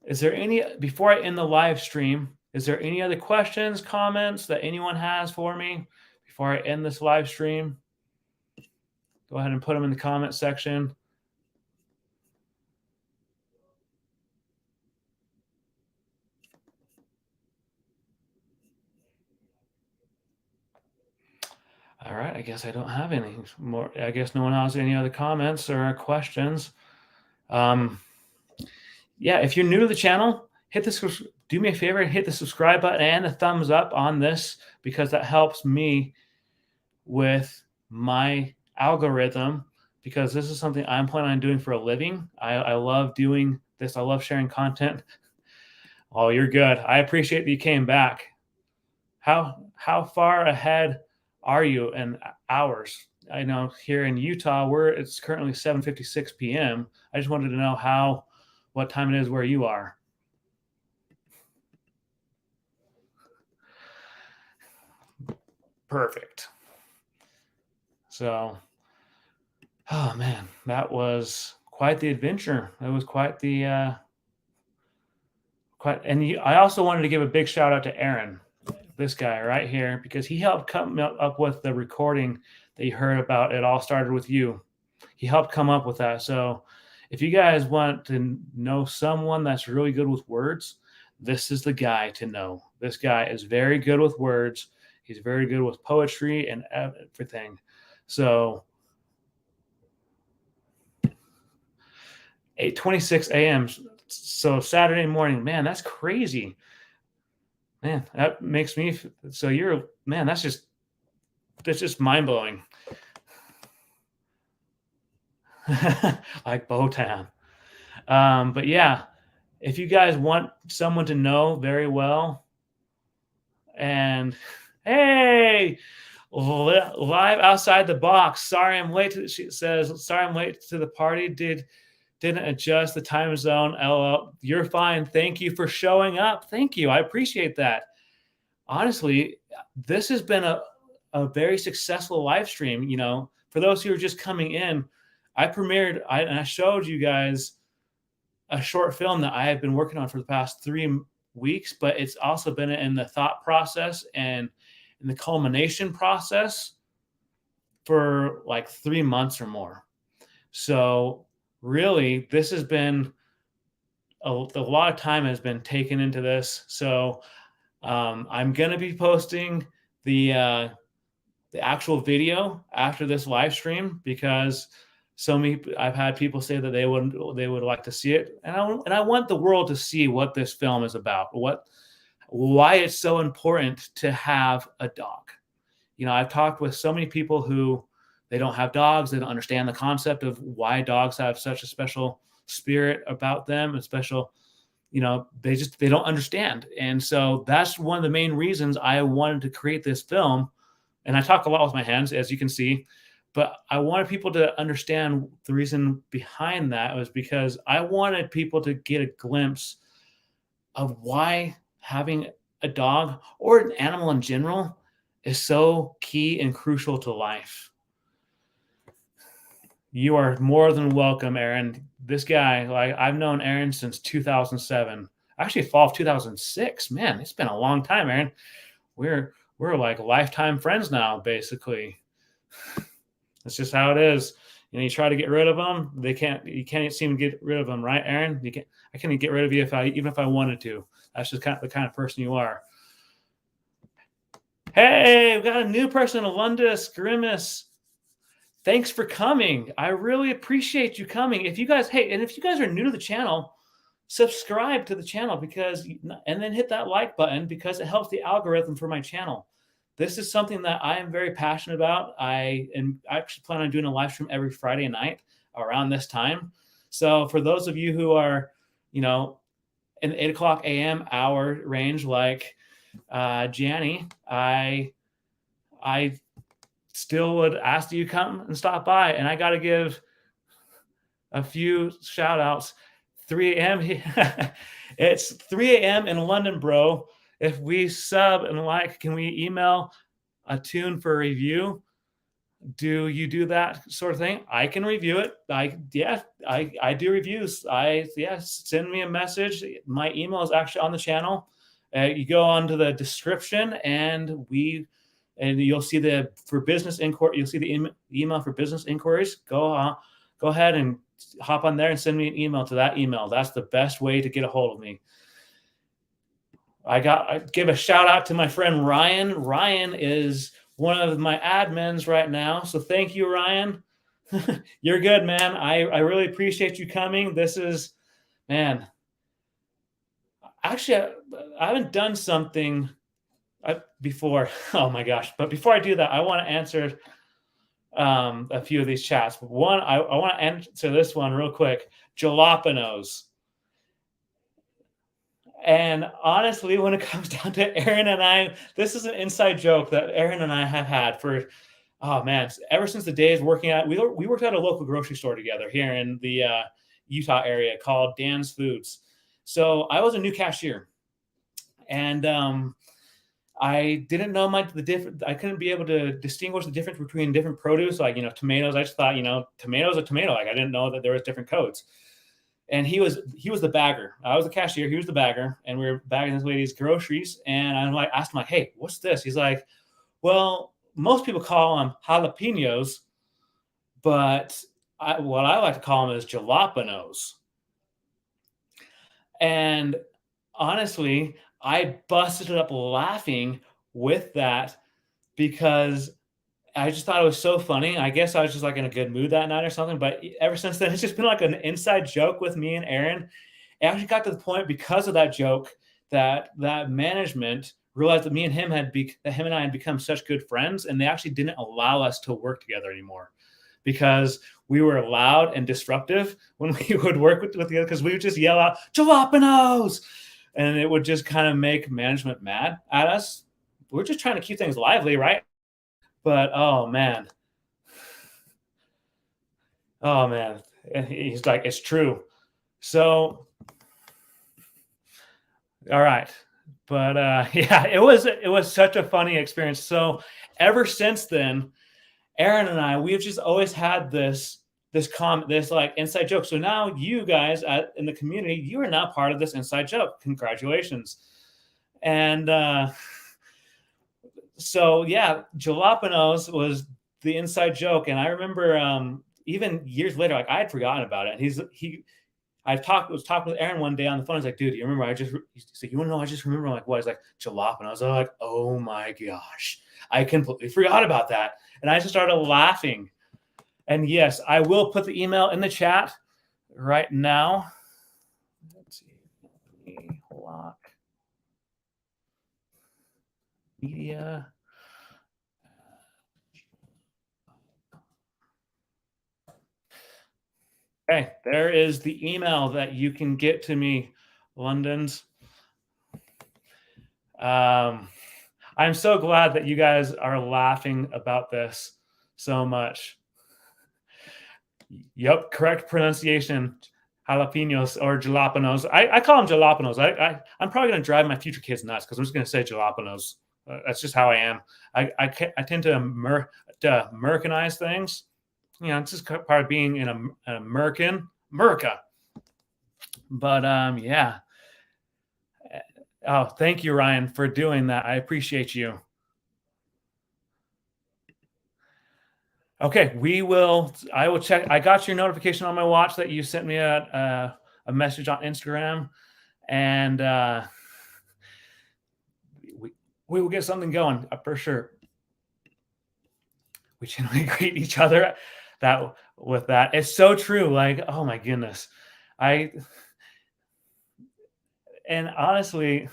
is there any, before I end the live stream, is there any other questions, comments that anyone has for me before I end this live stream? Go ahead and put them in the comment section. All right, I guess I don't have any more. I guess no one has any other comments or questions. Yeah, if you're new to the channel, do me a favor and hit the subscribe button and the thumbs up on this, because that helps me with my algorithm, because this is something I'm planning on doing for a living. I love doing this. I love sharing content. Oh, you're good. I appreciate that you came back. How far ahead are you in hours? I know here in Utah, it's currently 7:56 p.m. I just wanted to know what time it is where you are. Perfect. So, oh man, that was quite the adventure. It was quite the I also wanted to give a big shout out to Aaron, this guy right here, because he helped come up with the recording that you heard about. It all started with you. He helped come up with that. So if you guys want to know someone that's really good with words, this is the guy to know. This guy is very good with words. He's very good with poetry and everything. So 8:26 a.m. So Saturday morning, man, that's crazy. Man, that makes me, so that's just mind-blowing. Like Botan. But yeah, if you guys want someone to know very well, and hey, live outside the box. Sorry I'm late. She says, sorry I'm late to the party. Didn't adjust the time zone. LOL. You're fine. Thank you for showing up. Thank you. I appreciate that. Honestly, this has been a very successful live stream. You know, for those who are just coming in, and I showed you guys a short film that I have been working on for the past 3 weeks, but it's also been in the thought process and in the culmination process for like 3 months or more. So really, this has been a lot of time has been taken into this. So I'm going to be posting the actual video after this live stream, because I've had people say that they would like to see it, and I want the world to see what this film is about, why it's so important to have a dog. You know, I've talked with so many people who they don't have dogs. They don't understand the concept of why dogs have such a special spirit about them, a special, you know, they don't understand. And so that's one of the main reasons I wanted to create this film. And I talk a lot with my hands, as you can see, but I wanted people to understand the reason behind that was because I wanted people to get a glimpse of why having a dog or an animal in general is so key and crucial to life. You are more than welcome, Aaron. This guy, like, I've known Aaron since 2007. Actually, fall of 2006. Man, it's been a long time, Aaron. We're like lifetime friends now, basically. That's just how it is. You know, you try to get rid of them, you can't seem to get rid of them, right, Aaron? I can't get rid of you even if I wanted to. That's just the kind of person you are. Hey, we've got a new person, Alundus Grimace. Thanks for coming. I really appreciate you coming. If you guys are new to the channel, subscribe to the channel and then hit that like button, because it helps the algorithm for my channel. This is something that I am very passionate about. I actually plan on doing a live stream every Friday night around this time. So for those of you who are, you know, in the 8 o'clock a.m. hour range, like Janny, I still would ask you come and stop by. And I got to give a few shout outs. 3 a.m. It's 3 a.m. in London, bro. If we sub and like, can we email a tune for review? Do you do that sort of thing? I can review it. I do reviews. Send me a message. My email is actually on the channel. You go onto the description and you'll see the for business inquiry. You'll see the email for business inquiries. Go ahead and hop on there and send me an email to that email. That's the best way to get a hold of me. I give a shout out to my friend Ryan. Ryan is one of my admins right now. So thank you, Ryan. You're good, man. I really appreciate you coming. This is, man, actually, I haven't done something before. Oh my gosh. But before I do that, I want to answer a few of these chats. One, I want to answer this one real quick. Jalapenos. And honestly, when it comes down to Aaron and I, this is an inside joke that Aaron and I have had for, oh man, ever since the days working at, we worked at a local grocery store together here in the Utah area called Dan's Foods. So I was a new cashier, and I didn't know the difference. I couldn't be able to distinguish the difference between different produce, like tomatoes. I just thought tomatoes a tomato. Like I didn't know that there was different codes. And he was the bagger. I was the cashier. He was the bagger, and we were bagging this lady's groceries. And I'm like, asked him like, "Hey, what's this?" He's like, "Well, most people call them jalapenos, but what I like to call them is jalapenos." And honestly, I busted up laughing with that because I just thought it was so funny. I guess I was just like in a good mood that night or something. But ever since then, it's just been like an inside joke with me and Aaron. It actually got to the point because of that joke that management realized that him and I had become such good friends, and they actually didn't allow us to work together anymore because we were loud and disruptive when we would work with together, because we would just yell out "Jalapenos," and it would just kind of make management mad at us. We're just trying to keep things lively, right? But oh man, he's like, it's true. So, all right, but yeah, it was such a funny experience. So ever since then, Aaron and I, we've just always had this like inside joke. So now you guys in the community, you are now part of this inside joke. Congratulations. And so yeah, jalapenos was the inside joke. And I remember even years later, like I had forgotten about it. I was talking with Aaron one day on the phone. I was like, "Dude, you remember?" He's like, "You want to know?" I just remember. I'm like, what? He's like, jalapenos. I was like, "Oh my gosh, I completely forgot about that." And I just started laughing. And yes, I will put the email in the chat right now. Let's see. Lock media. Okay, there is the email that you can get to me, London's. I'm so glad that you guys are laughing about this so much. Yep, correct pronunciation. Jalapenos or jalapenos. I call them jalapenos. I'm probably going to drive my future kids nuts because I'm just going to say jalapenos. That's just how I am. I tend to Americanize things. It's just part of being an America. But yeah. Oh, thank you, Ryan, for doing that. I appreciate you. Okay, I will check. I got your notification on my watch that you sent me a message on Instagram, and we will get something going for sure. We generally greet each other with that. It's so true. Like, oh my goodness. And honestly,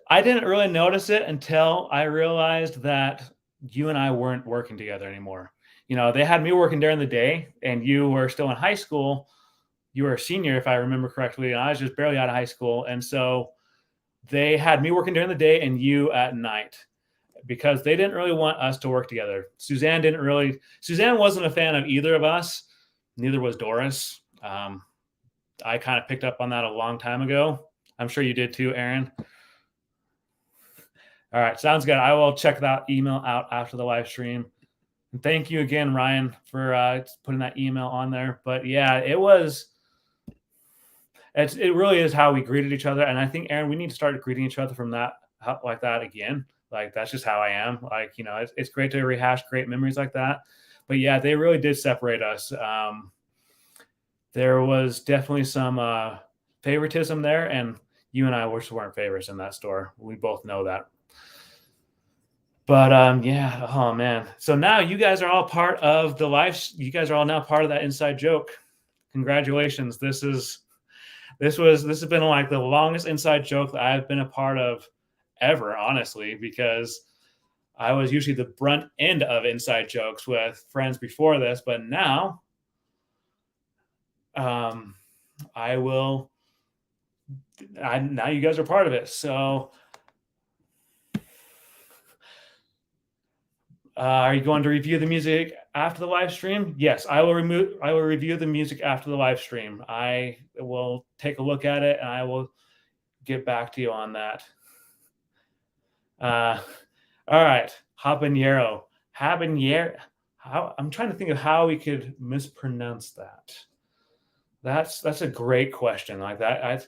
I didn't really notice it until I realized that you and I weren't working together anymore. They had me working during the day, and you were still in high school. You were a senior, if I remember correctly, and I was just barely out of high school. And so they had me working during the day and you at night because they didn't really want us to work together. Suzanne wasn't a fan of either of us. Neither was Doris. I kind of picked up on that a long time ago. I'm sure you did too, Aaron. All right, sounds good. I will check that email out after the live stream. And thank you again, Ryan, for putting that email on there. But yeah, it really is how we greeted each other. And I think, Aaron, we need to start greeting each other from that like that again. Like, that's just how I am. Like, it's great to rehash great memories like that. But yeah, they really did separate us. There was definitely some favoritism there, and you and I just weren't favorites in that store. We both know that. But yeah, oh man. So now you guys are all part of the life. You guys are all now part of that inside joke. Congratulations. This has been like the longest inside joke that I've been a part of ever, honestly, because I was usually the brunt end of inside jokes with friends before this, but now now you guys are part of it. So are you going to review the music after the live stream? Yes, I will review the music after the live stream. I will take a look at it and I will get back to you on that. All right, habanero. I'm trying to think of how we could mispronounce that. That's a great question. Like that,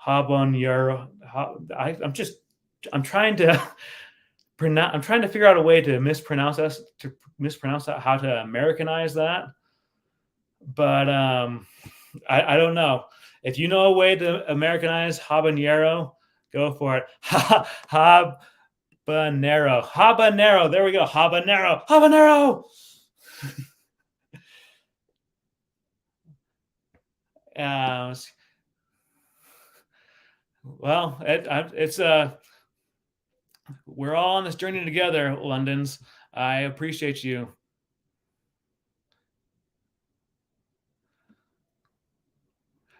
habanero. I'm trying to figure out a way to mispronounce that, how to Americanize that. But I don't know. If you know a way to Americanize habanero, go for it. Habanero. There we go. Habanero. Well, it's we're all on this journey together, Londons. I appreciate you.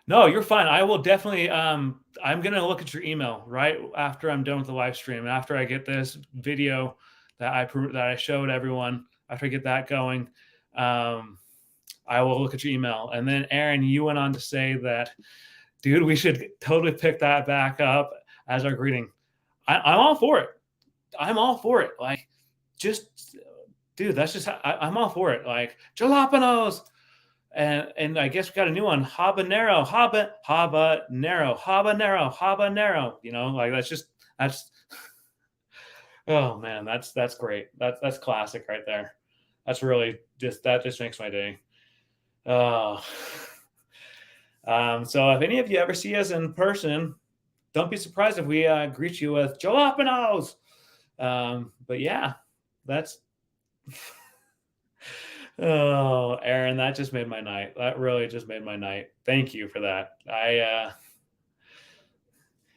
No, you're fine. I will definitely. I'm gonna look at your email right after I'm done with the live stream. After I get this video that I showed everyone, after I get that going, I will look at your email. And then, Aaron, you went on to say that, dude, we should totally pick that back up as our greeting. I'm all for it. I'm all for it. Like, just, dude, that's just, I'm all for it. Like, jalapenos. And I guess we got a new one, habanero. Like that's oh man, that's great. That's classic right there. That's really that just makes my day. Oh. So if any of you ever see us in person, don't be surprised if we greet you with jalapenos. But yeah, that's oh, Aaron, that just made my night. That really just made my night. Thank you for that.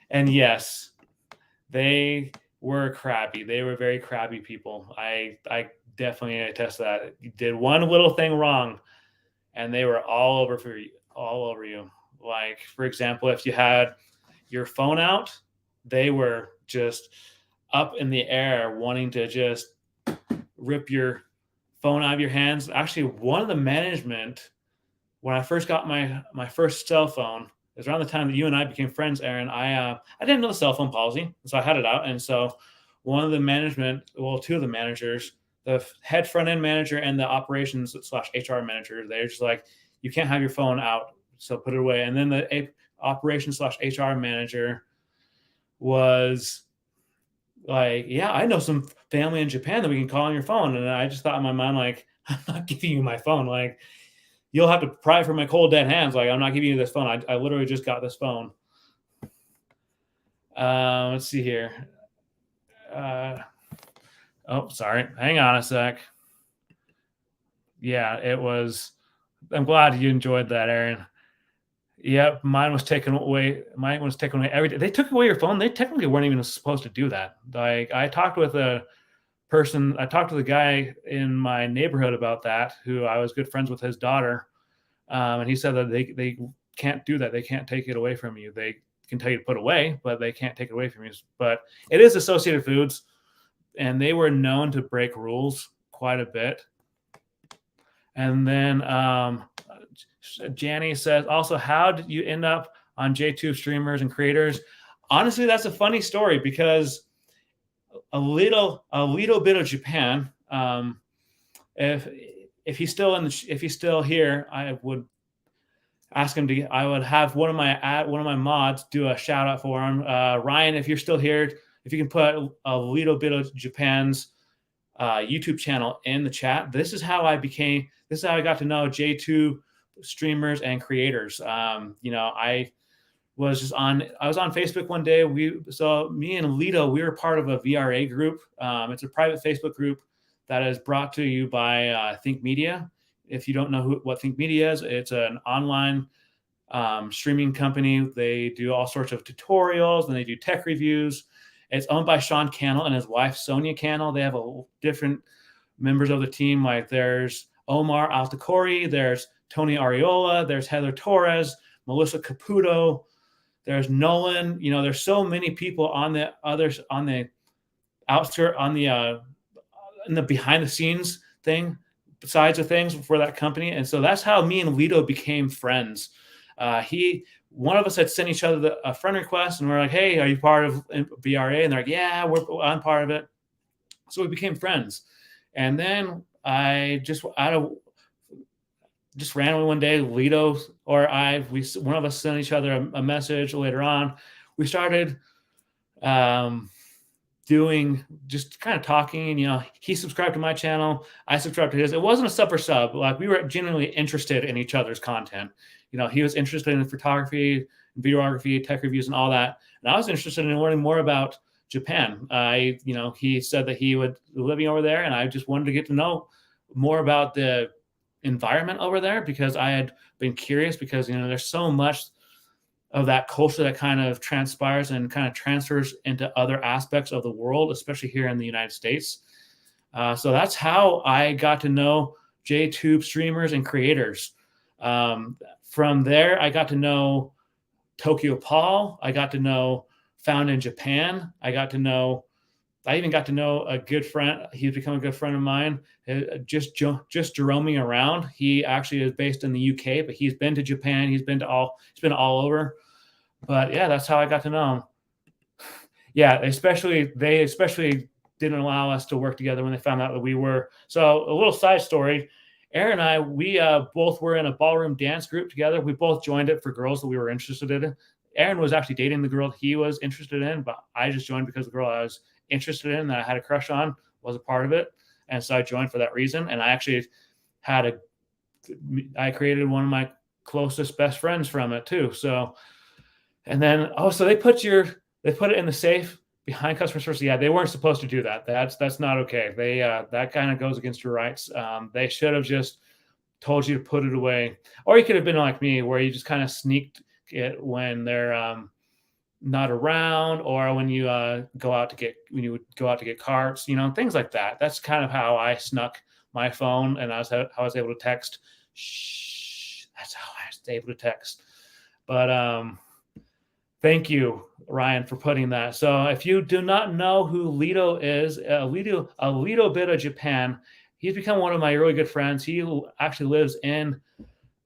And yes, they were crabby. They were very crabby people. I definitely attest to that. You did one little thing wrong, and they were all over you. Like, for example, if you had your phone out, they were just up in the air wanting to just rip your phone out of your hands. Actually, one of the management, when I first got my first cell phone, it was around the time that you and I became friends, Aaron. I didn't know the cell phone policy, so I had it out. And so one of the management, well, two of the managers, the head front end manager and the operations / HR manager, they're just like, you can't have your phone out, so put it away. And then the operations / HR manager was like, yeah, I know some family in Japan that we can call on your phone. And I just thought in my mind, like, I'm not giving you my phone. Like, you'll have to pry from my cold dead hands. Like, I'm not giving you this phone. I literally just got this phone. Let's see here. Oh, sorry. Hang on a sec. Yeah, it was. I'm glad you enjoyed that, Aaron. Yep, mine was taken away. Mine was taken away every day. They took away your phone. They technically weren't even supposed to do that. Like, I talked with the guy in my neighborhood about that, who I was good friends with his daughter. And he said that they can't do that. They can't take it away from you. They can tell you to put away, but they can't take it away from you. But it is Associated Foods, and they were known to break rules quite a bit. And then Janny says, also, how did you end up on J2 streamers and creators? Honestly, that's a funny story because a little bit of Japan. If he's still if he's still here, I would ask him to. I would have one of my mods do a shout out for him. Ryan, if you're still here, if you can put a little bit of Japan's YouTube channel in the chat. This is how I got to know J2 streamers and creators. I was on Facebook one day. Me and Lito, we were part of a VRA group. It's a private Facebook group that is brought to you by Think Media. If you don't know what Think Media is, it's an online streaming company. They do all sorts of tutorials and they do tech reviews. It's owned by Sean Cannell and his wife, Sonia Cannell. They have different members of the team. Like there's Omar Altacori, there's Tony Ariola, there's Heather Torres, Melissa Caputo, there's Nolan. There's so many people on the outskirt, in the behind the scenes sides of things for that company. And so that's how me and Lito became friends. One of us had sent each other a friend request and we're like, hey, are you part of VRA? And they're like, yeah, I'm part of it. So we became friends. And then I just randomly one day, Lito or one of us sent each other a message later on. We started doing just kind of talking, he subscribed to my channel. I subscribed to his. It wasn't a sub or sub. Like we were genuinely interested in each other's content. He was interested in photography, videography, tech reviews, and all that. And I was interested in learning more about Japan. He said that he would be living over there, and I just wanted to get to know more about the environment over there because I had been curious because, there's so much of that culture that kind of transpires and kind of transfers into other aspects of the world, especially here in the United States. So that's how I got to know JTube streamers and creators. From there, I got to know Tokyo Paul. I got to know Found in Japan. I even got to know a good friend. He's become a good friend of mine. Just roaming around. He actually is based in the UK, but he's been to Japan. He's been all over. But yeah, that's how I got to know him. Yeah, they especially didn't allow us to work together when they found out that we were. So a little side story. Aaron and I, we both were in a ballroom dance group together. We both joined it for girls that we were interested in. Aaron was actually dating the girl he was interested in, but I just joined because the girl I was interested in that I had a crush on was a part of it. And so I joined for that reason. And I actually I created one of my closest best friends from it too. So, and then, so they put it in the safe behind customer service. Yeah, they weren't supposed to do that. That's not okay. They, that kind of goes against your rights. They should have just told you to put it away, or you could have been like me where you just kind of sneaked it when they're, not around, or when you go out to get carts, things like that. That's kind of how I snuck my phone, and I was able to text. That's how I was able to text. But thank you, Ryan, for putting that. So if you do not know who Lito is, a little bit of Japan, he's become one of my really good friends. He actually lives in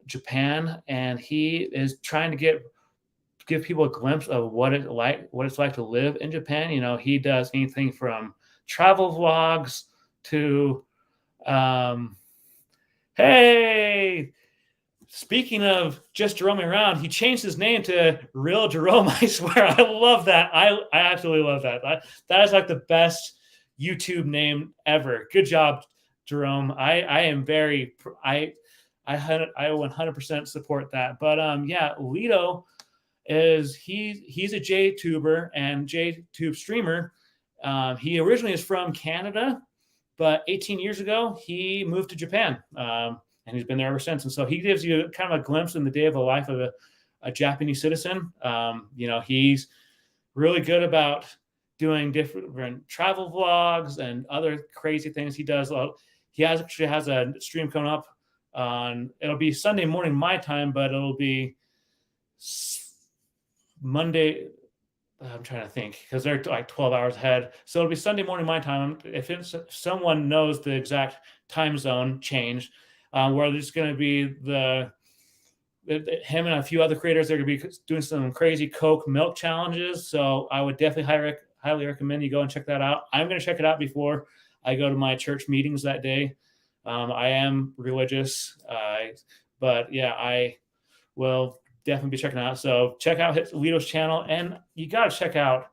Japan, and he is trying to give people a glimpse of what it's like to live in Japan. He does anything from travel vlogs to, hey, speaking of just roaming around, he changed his name to Real Jerome. I swear, I love that. I absolutely love that. That is like the best YouTube name ever. Good job, Jerome. I 100% support that. But yeah, Lito he's a JTuber and JTube streamer. He originally is from Canada, but 18 years ago he moved to Japan, and he's been there ever since. And so he gives you kind of a glimpse in the day of the life of a Japanese citizen. He's really good about doing different travel vlogs and other crazy things he does. He actually has a stream coming up it'll be Sunday morning my time, but it'll be Monday. I'm trying to think because they're like 12 hours ahead. So it'll be Sunday morning my time. If someone knows the exact time zone change, where there's going to be him and a few other creators, they're going to be doing some crazy Coke milk challenges. So I would definitely highly recommend you go and check that out. I'm going to check it out before I go to my church meetings that day. I am religious, but yeah, I will definitely be checking it out. So check out Lito's channel, and you got to check out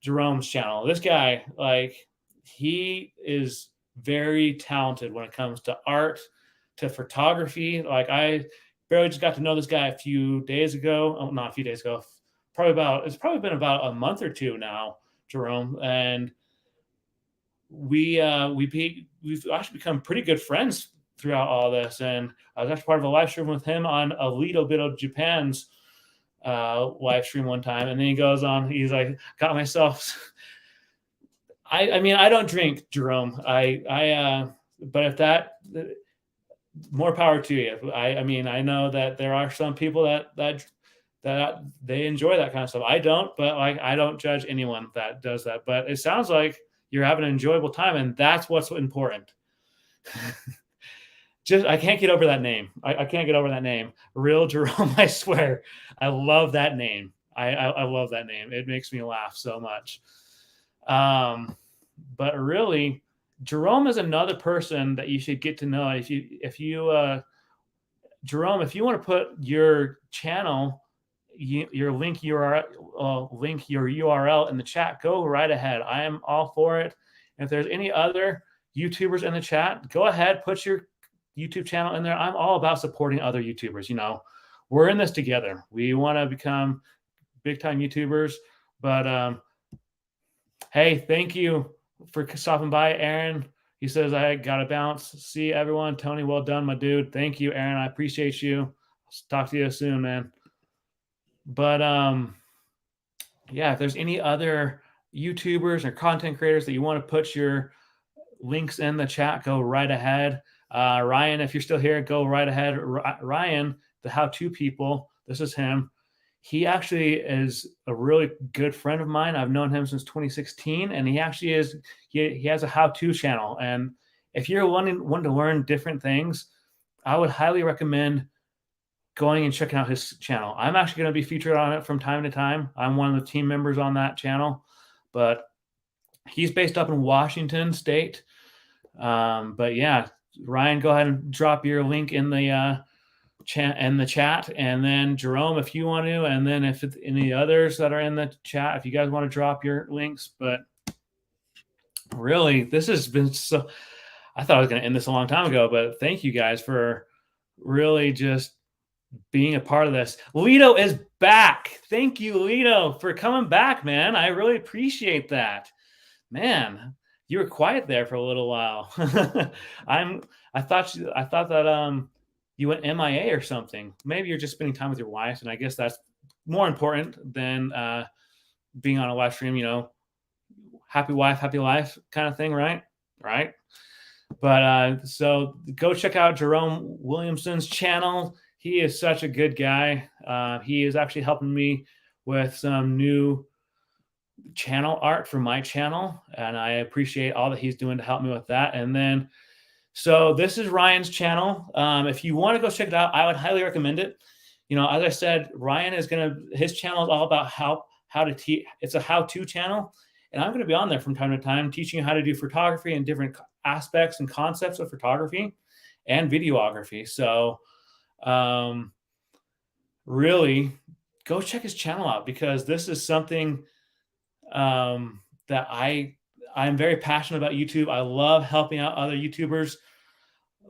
Jerome's channel. This guy, like, he is very talented when it comes to art, to photography. Like, I barely just got to know this guy a few days ago. Oh, not a few days ago. It's probably been about a month or two now, Jerome. And we've actually become pretty good friends throughout all this. And I was actually part of a live stream with him on Alito Bito Japan's live stream one time. And then he goes on, he's like, got myself. I mean, I don't drink, Jerome. But if that, more power to you. I mean, I know that there are some people that they enjoy that kind of stuff. I don't, but like, I don't judge anyone that does that. But it sounds like you're having an enjoyable time, and that's what's important. I can't get over that name. I can't get over that name. Real Jerome, I swear. I love that name. I love that name. It makes me laugh so much. But really, Jerome is another person that you should get to know. Jerome, if you want to put your channel, your link URL in the chat, go right ahead. I am all for it. If there's any other YouTubers in the chat, go ahead, put your YouTube channel in there. I'm all about supporting other YouTubers. You know, we're in this together. We want to become big time YouTubers. But hey, thank you for stopping by, Aaron. He says, I got to bounce. See everyone. Tony, well done, my dude. Thank you, Aaron. I appreciate you. I'll talk to you soon, man. But yeah, if there's any other YouTubers or content creators that you want to put your links in the chat, go right ahead. Ryan, if you're still here, go right ahead. Ryan, the how-to people, this is him. He actually is a really good friend of mine. I've known him since 2016, and he actually is. He has a how-to channel. And if you're wanting to learn different things, I would highly recommend going and checking out his channel. I'm actually going to be featured on it from time to time. I'm one of the team members on that channel, but he's based up in Washington State. But yeah, Ryan, go ahead and drop your link in the chat, and then Jerome, if you want to, and then if it's any others that are in the chat, if you guys want to drop your links. But really, this has been so. I thought I was going to end this a long time ago, but thank you guys for really just being a part of this. Lito is back. Thank you, Lito, for coming back, man. I really appreciate that, man. You were quiet there for a little while. I thought that you went MIA or something. Maybe you're just spending time with your wife, and I guess that's more important than being on a live stream. You know, happy wife, happy life kind of thing, right? Right. But so go check out Jerome Williamson's channel. He is such a good guy. He is actually helping me with some new channel art for my channel, and I appreciate all that he's doing to help me with that. And then, so this is Ryan's channel. If you want to go check it out, I would highly recommend it. You know, as I said, Ryan is his channel is all about how to teach. It's a how-to channel, and I'm going to be on there from time to time teaching you how to do photography and different aspects and concepts of photography and videography. So really go check his channel out, because this is something that I'm very passionate about YouTube. I love helping out other YouTubers.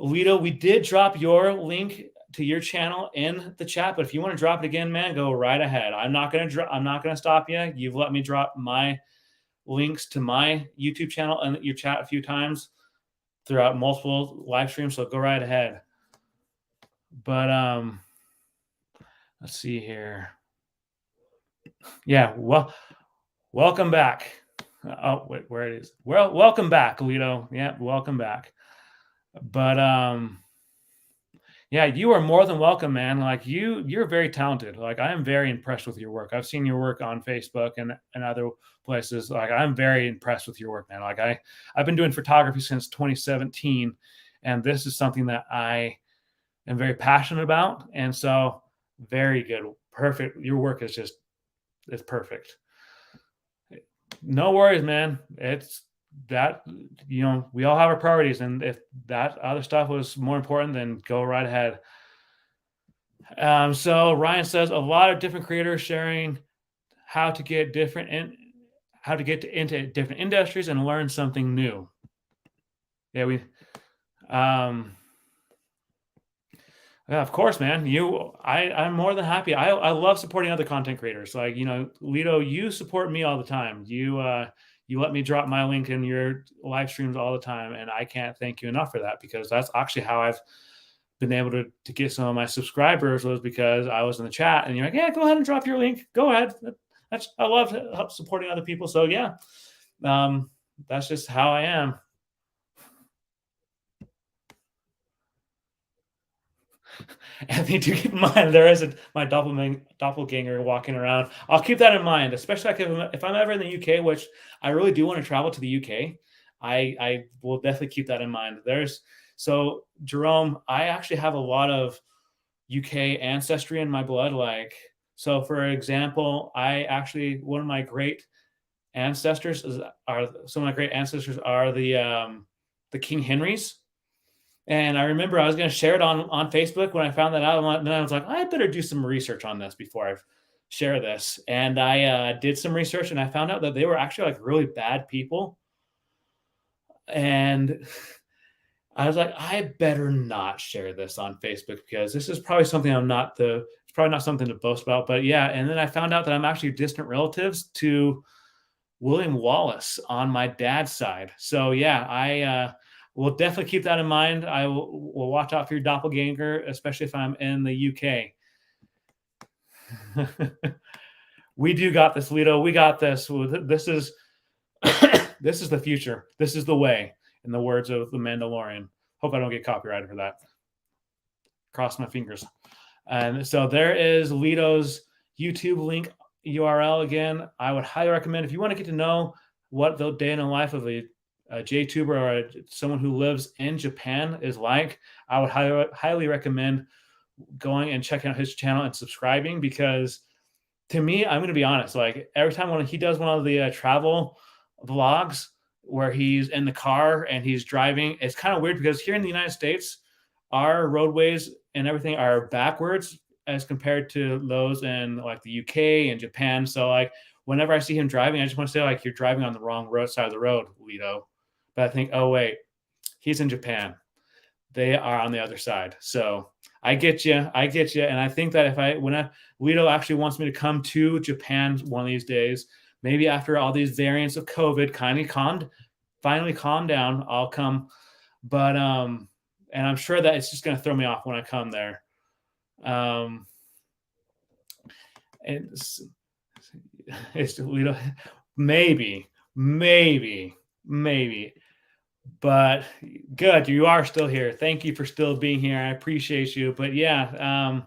Lito, we did drop your link to your channel in the chat, but if you want to drop it again, man, go right ahead. I'm not going to stop you. You've let me drop my links to my YouTube channel in your chat a few times throughout multiple live streams, so go right ahead. But let's see here. Yeah, well, welcome back. Oh, wait, where it is? Well, welcome back, Lito. Yeah, welcome back. But yeah, you are more than welcome, man. Like you're very talented. Like I am very impressed with your work. I've seen your work on Facebook and other places. Like I'm very impressed with your work, man. Like I've been doing photography since 2017, and this is something that I am very passionate about. And so very good. Perfect. Your work is just, it's perfect. No worries, man. It's that, we all have our priorities, and if that other stuff was more important, then go right ahead. So Ryan says a lot of different creators sharing how to get into different industries and learn something new. Yeah, yeah, of course, man. I'm more than happy. I love supporting other content creators. Like, Lido, you support me all the time. You let me drop my link in your live streams all the time, and I can't thank you enough for that, because that's actually how I've been able to get some of my subscribers, was because I was in the chat and you're like, yeah, go ahead and drop your link. Go ahead. I love help supporting other people. So yeah, that's just how I am. Anthony, do keep in mind there is my doppelganger walking around. I'll keep that in mind, especially like if I'm ever in the UK, which I really do want to travel to the UK. I will definitely keep that in mind. So Jerome, I actually have a lot of UK ancestry in my blood. Like, so for example, one of my great ancestors are the King Henrys. And I remember I was going to share it on Facebook when I found that out. And then I was like, I better do some research on this before I share this. And I did some research, and I found out that they were actually like really bad people. And I was like, I better not share this on Facebook, because this is probably something it's probably not something to boast about. But yeah, and then I found out that I'm actually distant relatives to William Wallace on my dad's side. So yeah, I will definitely keep that in mind. I will watch out for your doppelganger, especially if I'm in the UK. We do got this, Lido. We got this. This is this is the future. This is the way, in the words of the Mandalorian. Hope I don't get copyrighted for that. Cross my fingers. And so there is Lido's YouTube link URL again. I would highly recommend, if you want to get to know what the day in the life of a JTuber or someone who lives in Japan is like, I would highly recommend going and checking out his channel and subscribing, because to me, I'm going to be honest, like every time when he does one of the travel vlogs where he's in the car and he's driving, it's kind of weird, because here in the United States, our roadways and everything are backwards as compared to those in like the UK and Japan. So like whenever I see him driving, I just want to say, like, you're driving on the wrong side of the road, Lido. But I think, oh wait, he's in Japan. They are on the other side. So I get you. And I think that when Lido actually wants me to come to Japan one of these days, maybe after all these variants of COVID finally calm down, I'll come. But and I'm sure that it's just going to throw me off when I come there. It's Lido, maybe. But good, you are still here. Thank you for still being here. I appreciate you. But yeah,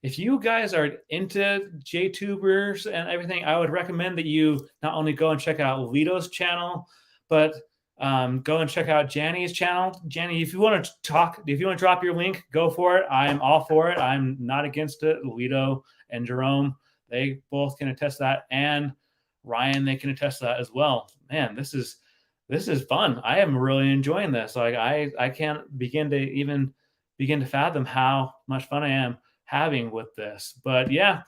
if you guys are into JTubers and everything, I would recommend that you not only go and check out Lido's channel, but go and check out Janny's channel. Janny, if you want to drop your link, go for it. I am all for it. I'm not against it. Lido and Jerome, they both can attest to that, and Ryan, they can attest to that as well. Man, this is fun. I am really enjoying this. Like I can't begin to fathom how much fun I am having with this. But yeah,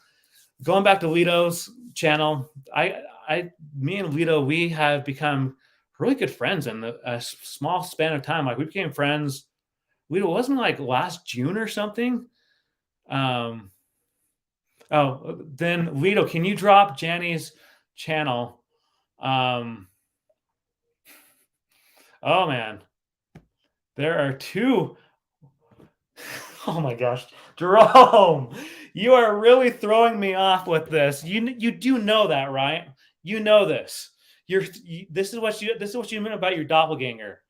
going back to Lido's channel, me and Lido, we have become really good friends in a small span of time. Like we became friends. Lido, wasn't like last June or something. Then Lido, can you drop Janny's channel? Oh man, there are two. Oh my gosh, Jerome, you are really throwing me off with this. You do know that, right? You know this. This is what you meant about your doppelganger.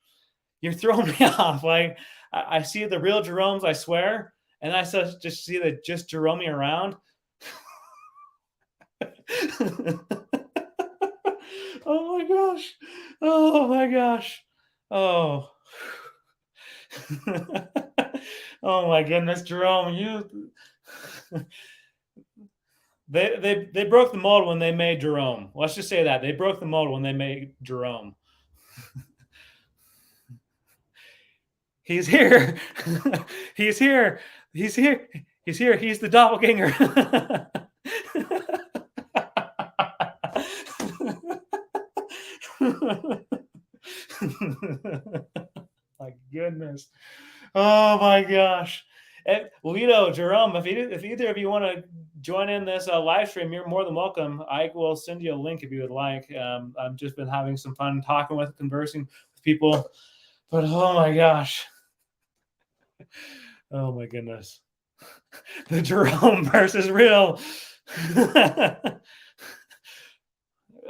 You're throwing me off. Like I see the real Jeromes, I swear, and I just see the just Jerome around. Oh my gosh. Oh my gosh. Oh. Oh my goodness, Jerome, They broke the mold when they made Jerome. Let's just say that they broke the mold when they made Jerome. He's here. He's here. He's here. He's here. He's the doppelganger. My goodness. Oh my gosh. And Lito, Jerome, if either of you want to join in this live stream, you're more than welcome. I will send you a link if you would like. I've just been having some fun conversing with people. But oh my gosh. Oh my goodness. The Jerome verse is real.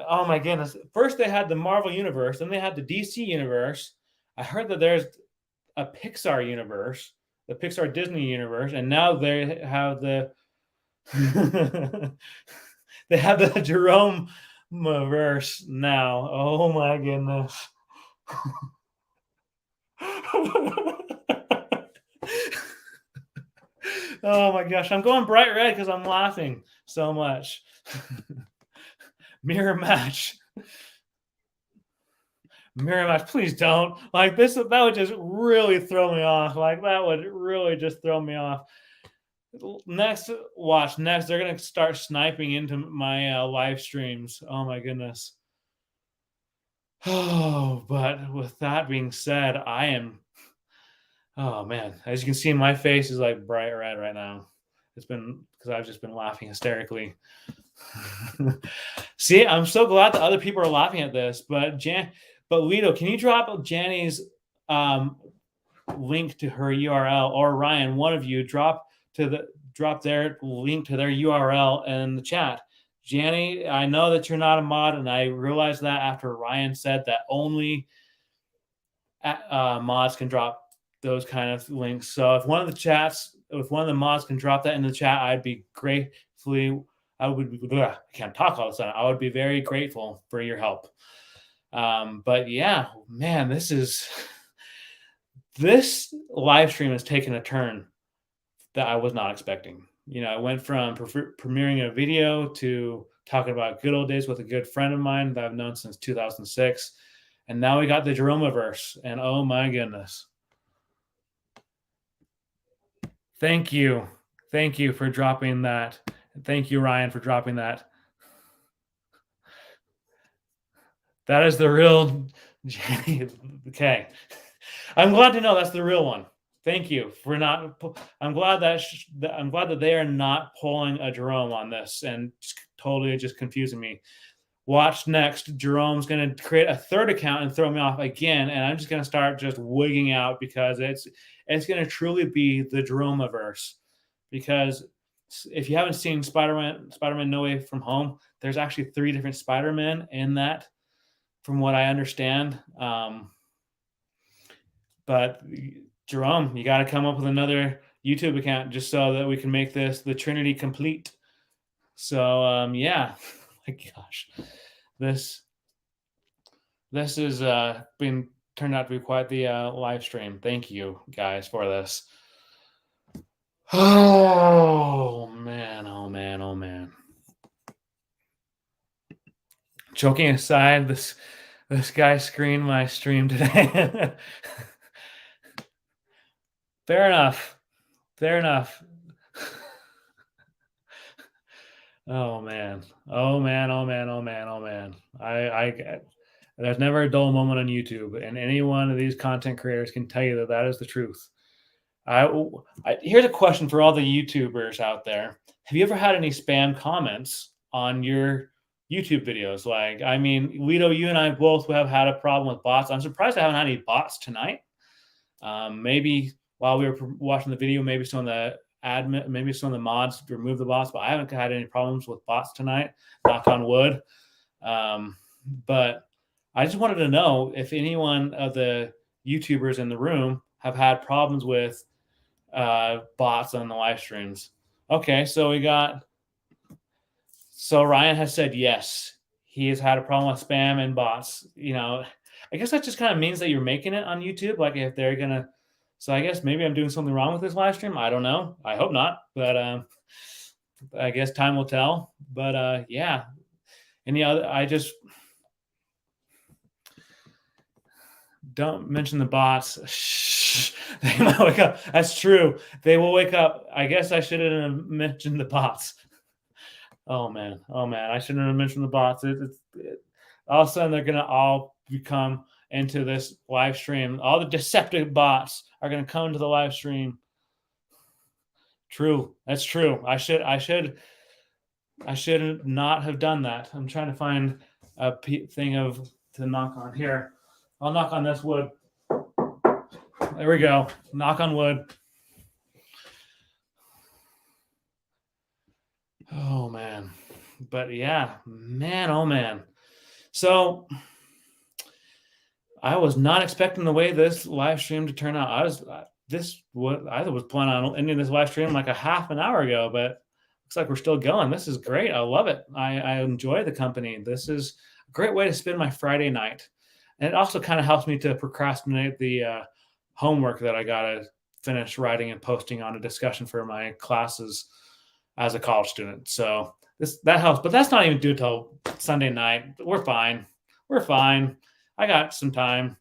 Oh my goodness. First they had the Marvel universe, then they had the DC universe. I heard that there's a Pixar universe, the Pixar Disney universe, and now they have the they have the Jerome verse now. Oh my goodness. Oh my gosh, I'm going bright red because I'm laughing so much. Mirror match. Mirror match, please don't. Like this, that would just really throw me off. Like that would really just throw me off. Next, they're gonna start sniping into my live streams. Oh my goodness. Oh, but with that being said, I am. Oh man, as you can see, my face is like bright red right now. It's been because I've just been laughing hysterically. See, I'm so glad that other people are laughing at this. But Lito, can you drop Janny's link to her URL, or Ryan, one of you, drop their link to their URL in the chat. Janny, I know that you're not a mod, and I realized that after Ryan said that only mods can drop those kind of links. So if one of the mods can drop that in the chat, I'd be gratefully. I can't talk all of a sudden. I would be very grateful for your help. But yeah, man, this live stream has taken a turn that I was not expecting. You know, I went from premiering a video to talking about good old days with a good friend of mine that I've known since 2006. And now we got the Jeromeverse. And oh my goodness. Thank you. Thank you for dropping that. Thank you, Ryan, for dropping that. That is the real Jenny. Okay. I'm glad to know that's the real one. Thank you for not. I'm glad that they are not pulling a Jerome on this and totally just confusing me. Watch next. Jerome's going to create a third account and throw me off again, and I'm just going to start just wigging out because it's going to truly be the Jeromeverse. Because if you haven't seen Spider-Man No Way From Home, there's actually 3 different Spider-Men in that, from what I understand. But Jerome, you got to come up with another YouTube account just so that we can make the Trinity complete. So yeah, my gosh, this has been turned out to be quite the live stream. Thank you guys for this. Oh man, oh man, oh man. Joking aside, this guy screened my stream today. Fair enough. Fair enough. Oh man. Oh man. Oh man. Oh man. Oh man. There's never a dull moment on YouTube, and any one of these content creators can tell you that is the truth. Here's a question for all the YouTubers out there. Have you ever had any spam comments on your YouTube videos? Like, I mean, Lito, you and I both have had a problem with bots. I'm surprised I haven't had any bots tonight. Maybe while we were watching the video, maybe some of the mods removed the bots, but I haven't had any problems with bots tonight. Knock on wood. But I just wanted to know if anyone of the YouTubers in the room have had problems with bots on the live streams. Okay, so Ryan has said yes. He has had a problem with spam and bots. You know, I guess that just kind of means that you're making it on YouTube. Like if they're gonna, so I guess maybe I'm doing something wrong with this live stream. I don't know. I hope not. But I guess time will tell. But yeah. Any other? I just don't mention the bots. Shh. They might wake up. That's true. They will wake up. I guess I shouldn't have mentioned the bots. Oh man. Oh man. I shouldn't have mentioned the bots. All of a sudden they're gonna all become into this live stream. All the deceptive bots are gonna come to the live stream. True. That's true. I should not have done that. I'm trying to find a thing of to knock on here. I'll knock on this wood. There we go. Knock on wood. Oh man. But yeah, man, oh man. So I was not expecting the way this live stream to turn out. I was planning on ending this live stream like a half an hour ago, but looks like we're still going. This is great. I love it. I enjoy the company. This is a great way to spend my Friday night. And it also kind of helps me to procrastinate the homework that I got to finish writing and posting on a discussion for my classes as a college student. So that helps, but that's not even due till Sunday night. We're fine. We're fine. I got some time.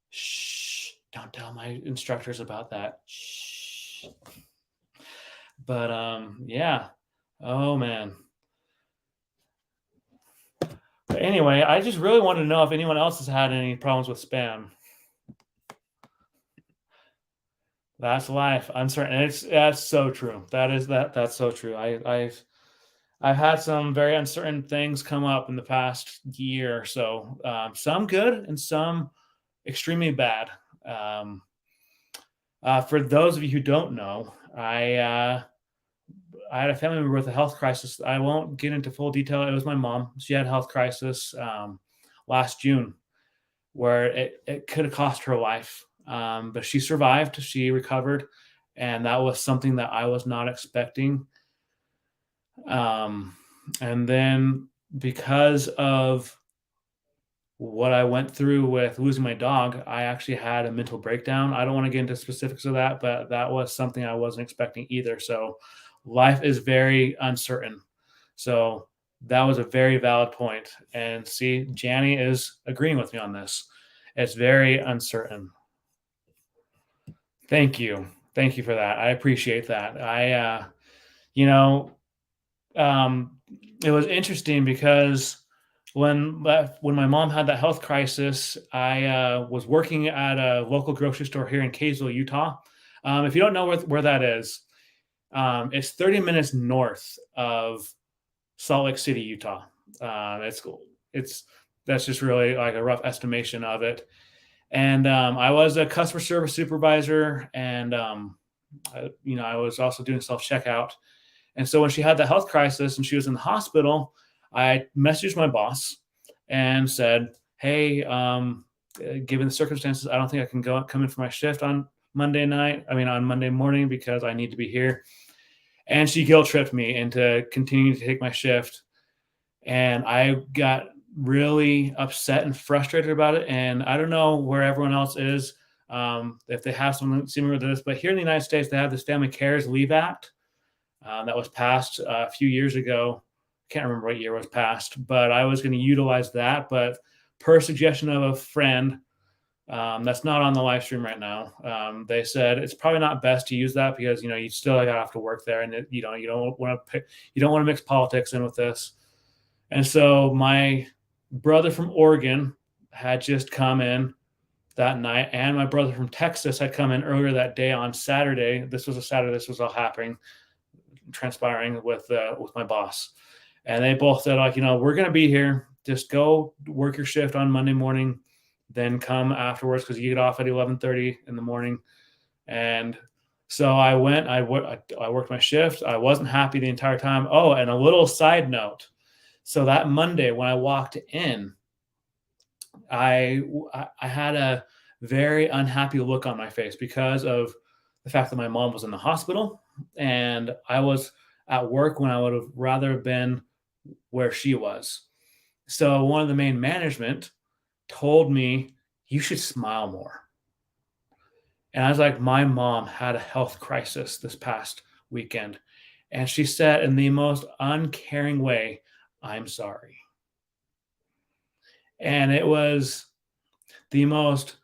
Shh. Don't tell my instructors about that. Shh. But yeah. Oh man. But anyway, I just really wanted to know if anyone else has had any problems with spam. That's life. Uncertain. That's so true. That's so true. I've had some very uncertain things come up in the past year or so. Some good and some extremely bad. For those of you who don't know, I had a family member with a health crisis. I won't get into full detail. It was my mom. She had a health crisis last June where it could have cost her life. But she survived. She recovered. And that was something that I was not expecting. And then because of what I went through with losing my dog, I actually had a mental breakdown. I don't want to get into specifics of that, but that was something I wasn't expecting either. So life is very uncertain. So that was a very valid point. And see, Janny is agreeing with me on this. It's very uncertain. Thank you. Thank you for that. I appreciate that. It was interesting because when my mom had that health crisis, I was working at a local grocery store here in Kaysville, Utah. If you don't know where that is, it's 30 minutes north of Salt Lake City, Utah. That's just really like a rough estimation of it. And I was a customer service supervisor, and I was also doing self-checkout. And so when she had the health crisis and she was in the hospital, I messaged my boss and said, hey, given the circumstances, I don't think I can come in for my shift on Monday morning because I need to be here. And she guilt tripped me into continuing to take my shift. And I got really upset and frustrated about it. And I don't know where everyone else is, if they have something similar to this, but here in the United States, they have this Family Cares Leave Act that was passed a few years ago. Can't remember what year it was passed, but I was going to utilize that. But per suggestion of a friend that's not on the live stream right now, they said it's probably not best to use that because you still got to have to work there, and you don't want to mix politics in with this. And so my brother from Oregon had just come in that night, and my brother from Texas had come in earlier that day on Saturday. This was a Saturday. This was all transpiring with my boss. And they both said, we're going to be here. Just go work your shift on Monday morning, then come afterwards because you get off at 11:30 in the morning. And so I went. I worked my shift. I wasn't happy the entire time. Oh, and a little side note. So that Monday when I walked in, I had a very unhappy look on my face because of the fact that my mom was in the hospital and I was at work when I would have rather have been where she was. So one of the main management told me, you should smile more. And I was like, my mom had a health crisis this past weekend. And she said in the most uncaring way, "I'm sorry." And it was the most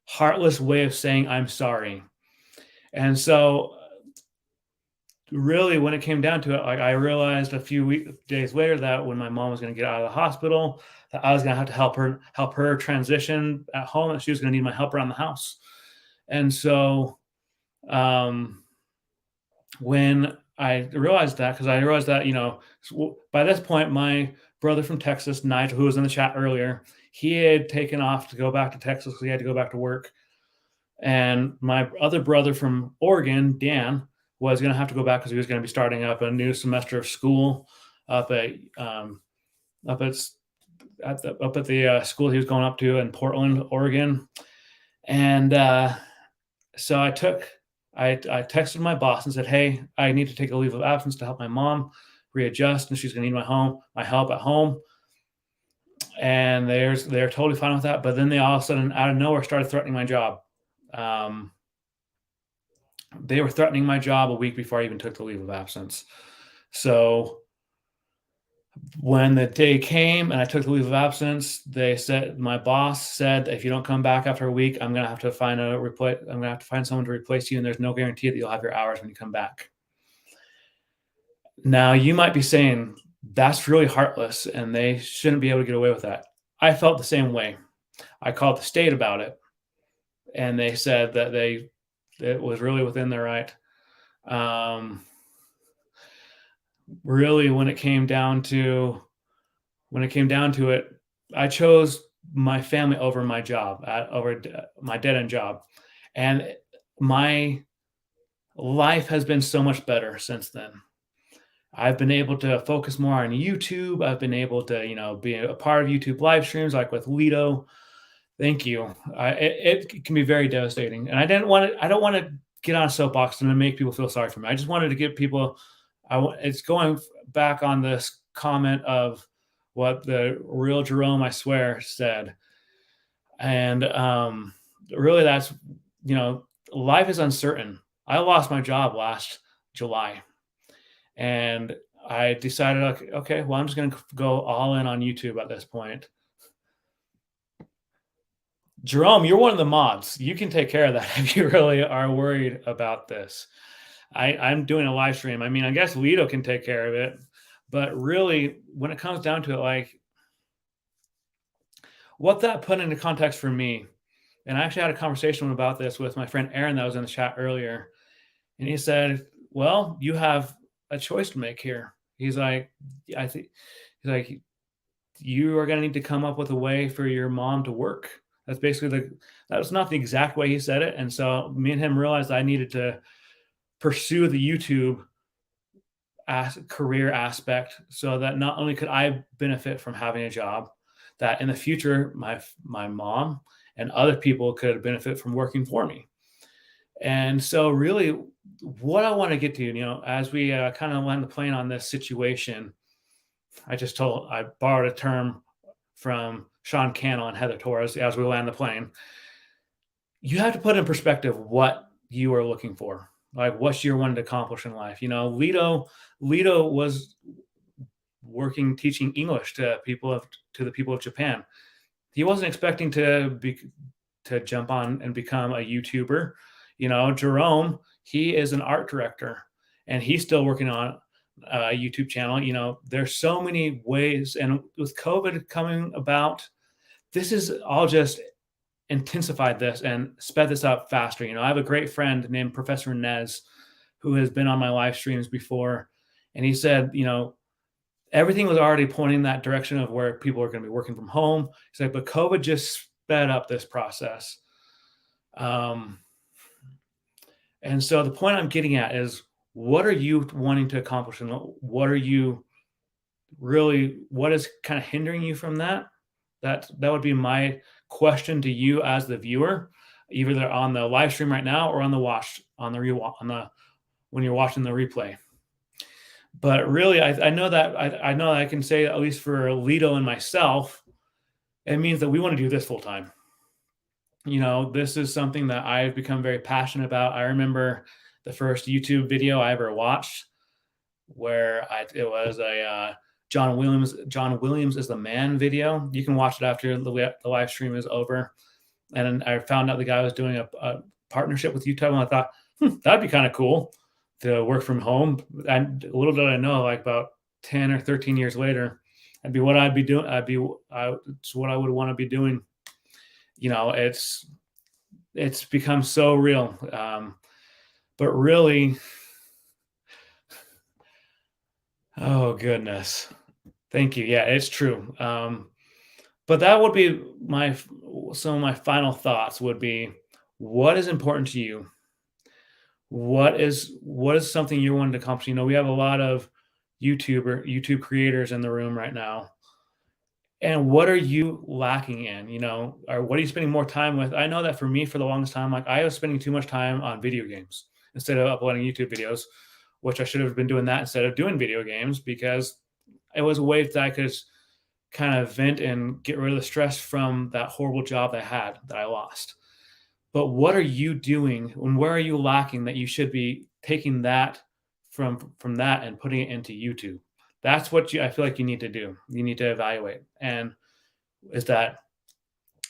heartless way of saying, "I'm sorry." And so really when it came down to it, like I realized a few days later that when my mom was going to get out of the hospital, that I was going to have to help her transition at home, and she was going to need my help around the house. And so um, when I realized that, because I realized that, by this point, my brother from Texas, Nigel, who was in the chat earlier, he had taken off to go back to Texas because he had to go back to work. And my other brother from Oregon, Dan, was going to have to go back because he was going to be starting up a new semester of school up at up at the school he was going up to in Portland, Oregon. And so I texted my boss and said, "Hey, I need to take a leave of absence to help my mom readjust, and she's going to need my help at home." And they're totally fine with that. But then they all of a sudden, out of nowhere, started threatening my job. They were threatening my job a week before I even took the leave of absence. So when the day came and I took the leave of absence, my boss said, "If you don't come back after a week, I'm going to have to find someone to replace you. And there's no guarantee that you'll have your hours when you come back." Now you might be saying that's really heartless and they shouldn't be able to get away with that. I felt the same way. I called the state about it, and they said that it was really within their right. Really, when it came down to it, I chose my family over my job, over my dead end job, and my life has been so much better since then. I've been able to focus more on YouTube. I've been able to, be a part of YouTube live streams like with Lido. Thank you. It can be very devastating, and I don't want to get on a soapbox and make people feel sorry for me. I just wanted to give people. It's going back on this comment of what the real Jerome, I swear, said, and really, that's life is uncertain. I lost my job last July, and I decided, okay, well, I'm just going to go all in on YouTube at this point. Jerome, you're one of the mods. You can take care of that if you really are worried about this. I'm doing a live stream. I mean, I guess Lido can take care of it, but really, when it comes down to it, like what that put into context for me, and I actually had a conversation about this with my friend Aaron that was in the chat earlier, and he said, "Well, you have a choice to make here." He's like, you are going to need to come up with a way for your mom to work. That's basically that was not the exact way he said it. And so me and him realized I needed to pursue the YouTube career aspect so that not only could I benefit from having a job, that in the future, my mom and other people could benefit from working for me. And so really what I want to get to, as we kind of land the plane on this situation, I borrowed a term from Sean Cannell and Heather Torres as we land the plane. You have to put in perspective what you are looking for, like what you're wanting to accomplish in life. Lido was teaching English to the people of Japan. He wasn't expecting to jump on and become a YouTuber. Jerome, he is an art director, and he's still working on a YouTube channel. There's so many ways, and with COVID coming about, this is all just intensified this and sped this up faster. I have a great friend named Professor Nez who has been on my live streams before, and he said, everything was already pointing that direction of where people are going to be working from home. He's like, but COVID just sped up this process. And so the point I'm getting at is, what are you wanting to accomplish, and what is kind of hindering you from that? That would be my question to you as the viewer, either on the live stream right now or when you're watching the replay. But really, I know that I can say, at least for Lido and myself, it means that we want to do this full time. This is something that I've become very passionate about. I remember the first YouTube video I ever watched, where it was a John Williams is the man video. You can watch it after the live stream is over. And I found out the guy was doing a partnership with YouTube, and I thought, that'd be kind of cool to work from home. And little did I know, like about 10 or 13 years later, that'd be what I'd be doing. It's what I would want to be doing. You know, it's become so real. But really, oh goodness, thank you. Yeah, it's true. But that would be some of my final thoughts would be, what is important to you? What is something you want to accomplish? You know, we have a lot of YouTube creators in the room right now. And what are you lacking in, you know, or what are you spending more time with? I know that for me, for the longest time, like I was spending too much time on video games instead of uploading YouTube videos, which I should have been doing that instead of doing video games, because it was a way that I could kind of vent and get rid of the stress from that horrible job that I lost. But what are you doing and where are you lacking that you should be taking that from that and putting it into YouTube? That's what I feel like you need to do. You need to evaluate. And is that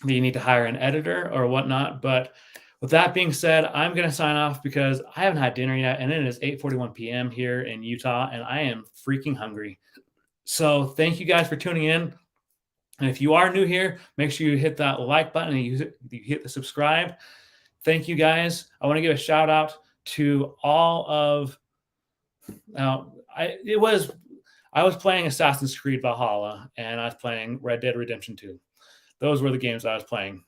you need to hire an editor or whatnot? But with that being said, I'm going to sign off because I haven't had dinner yet, and it is 8:41 p.m. here in Utah, and I am freaking hungry. So thank you guys for tuning in. And if you are new here, make sure you hit that like button and you hit the subscribe. Thank you guys. I want to give a shout out to all of. I was playing Assassin's Creed Valhalla, and I was playing Red Dead Redemption 2. Those were the games I was playing.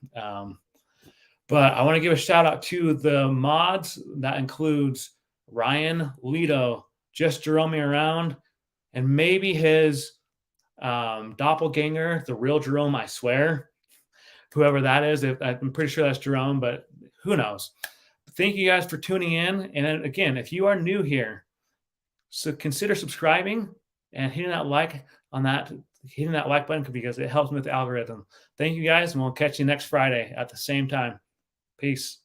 But I want to give a shout out to the mods. That includes Ryan, Lito, Just Jerome Me Around, and maybe his doppelganger, the real Jerome, I swear. Whoever that is, I'm pretty sure that's Jerome, but who knows? Thank you guys for tuning in. And then again, if you are new here, so consider subscribing and hitting that like button, because it helps me with the algorithm. Thank you guys, and we'll catch you next Friday at the same time. Peace.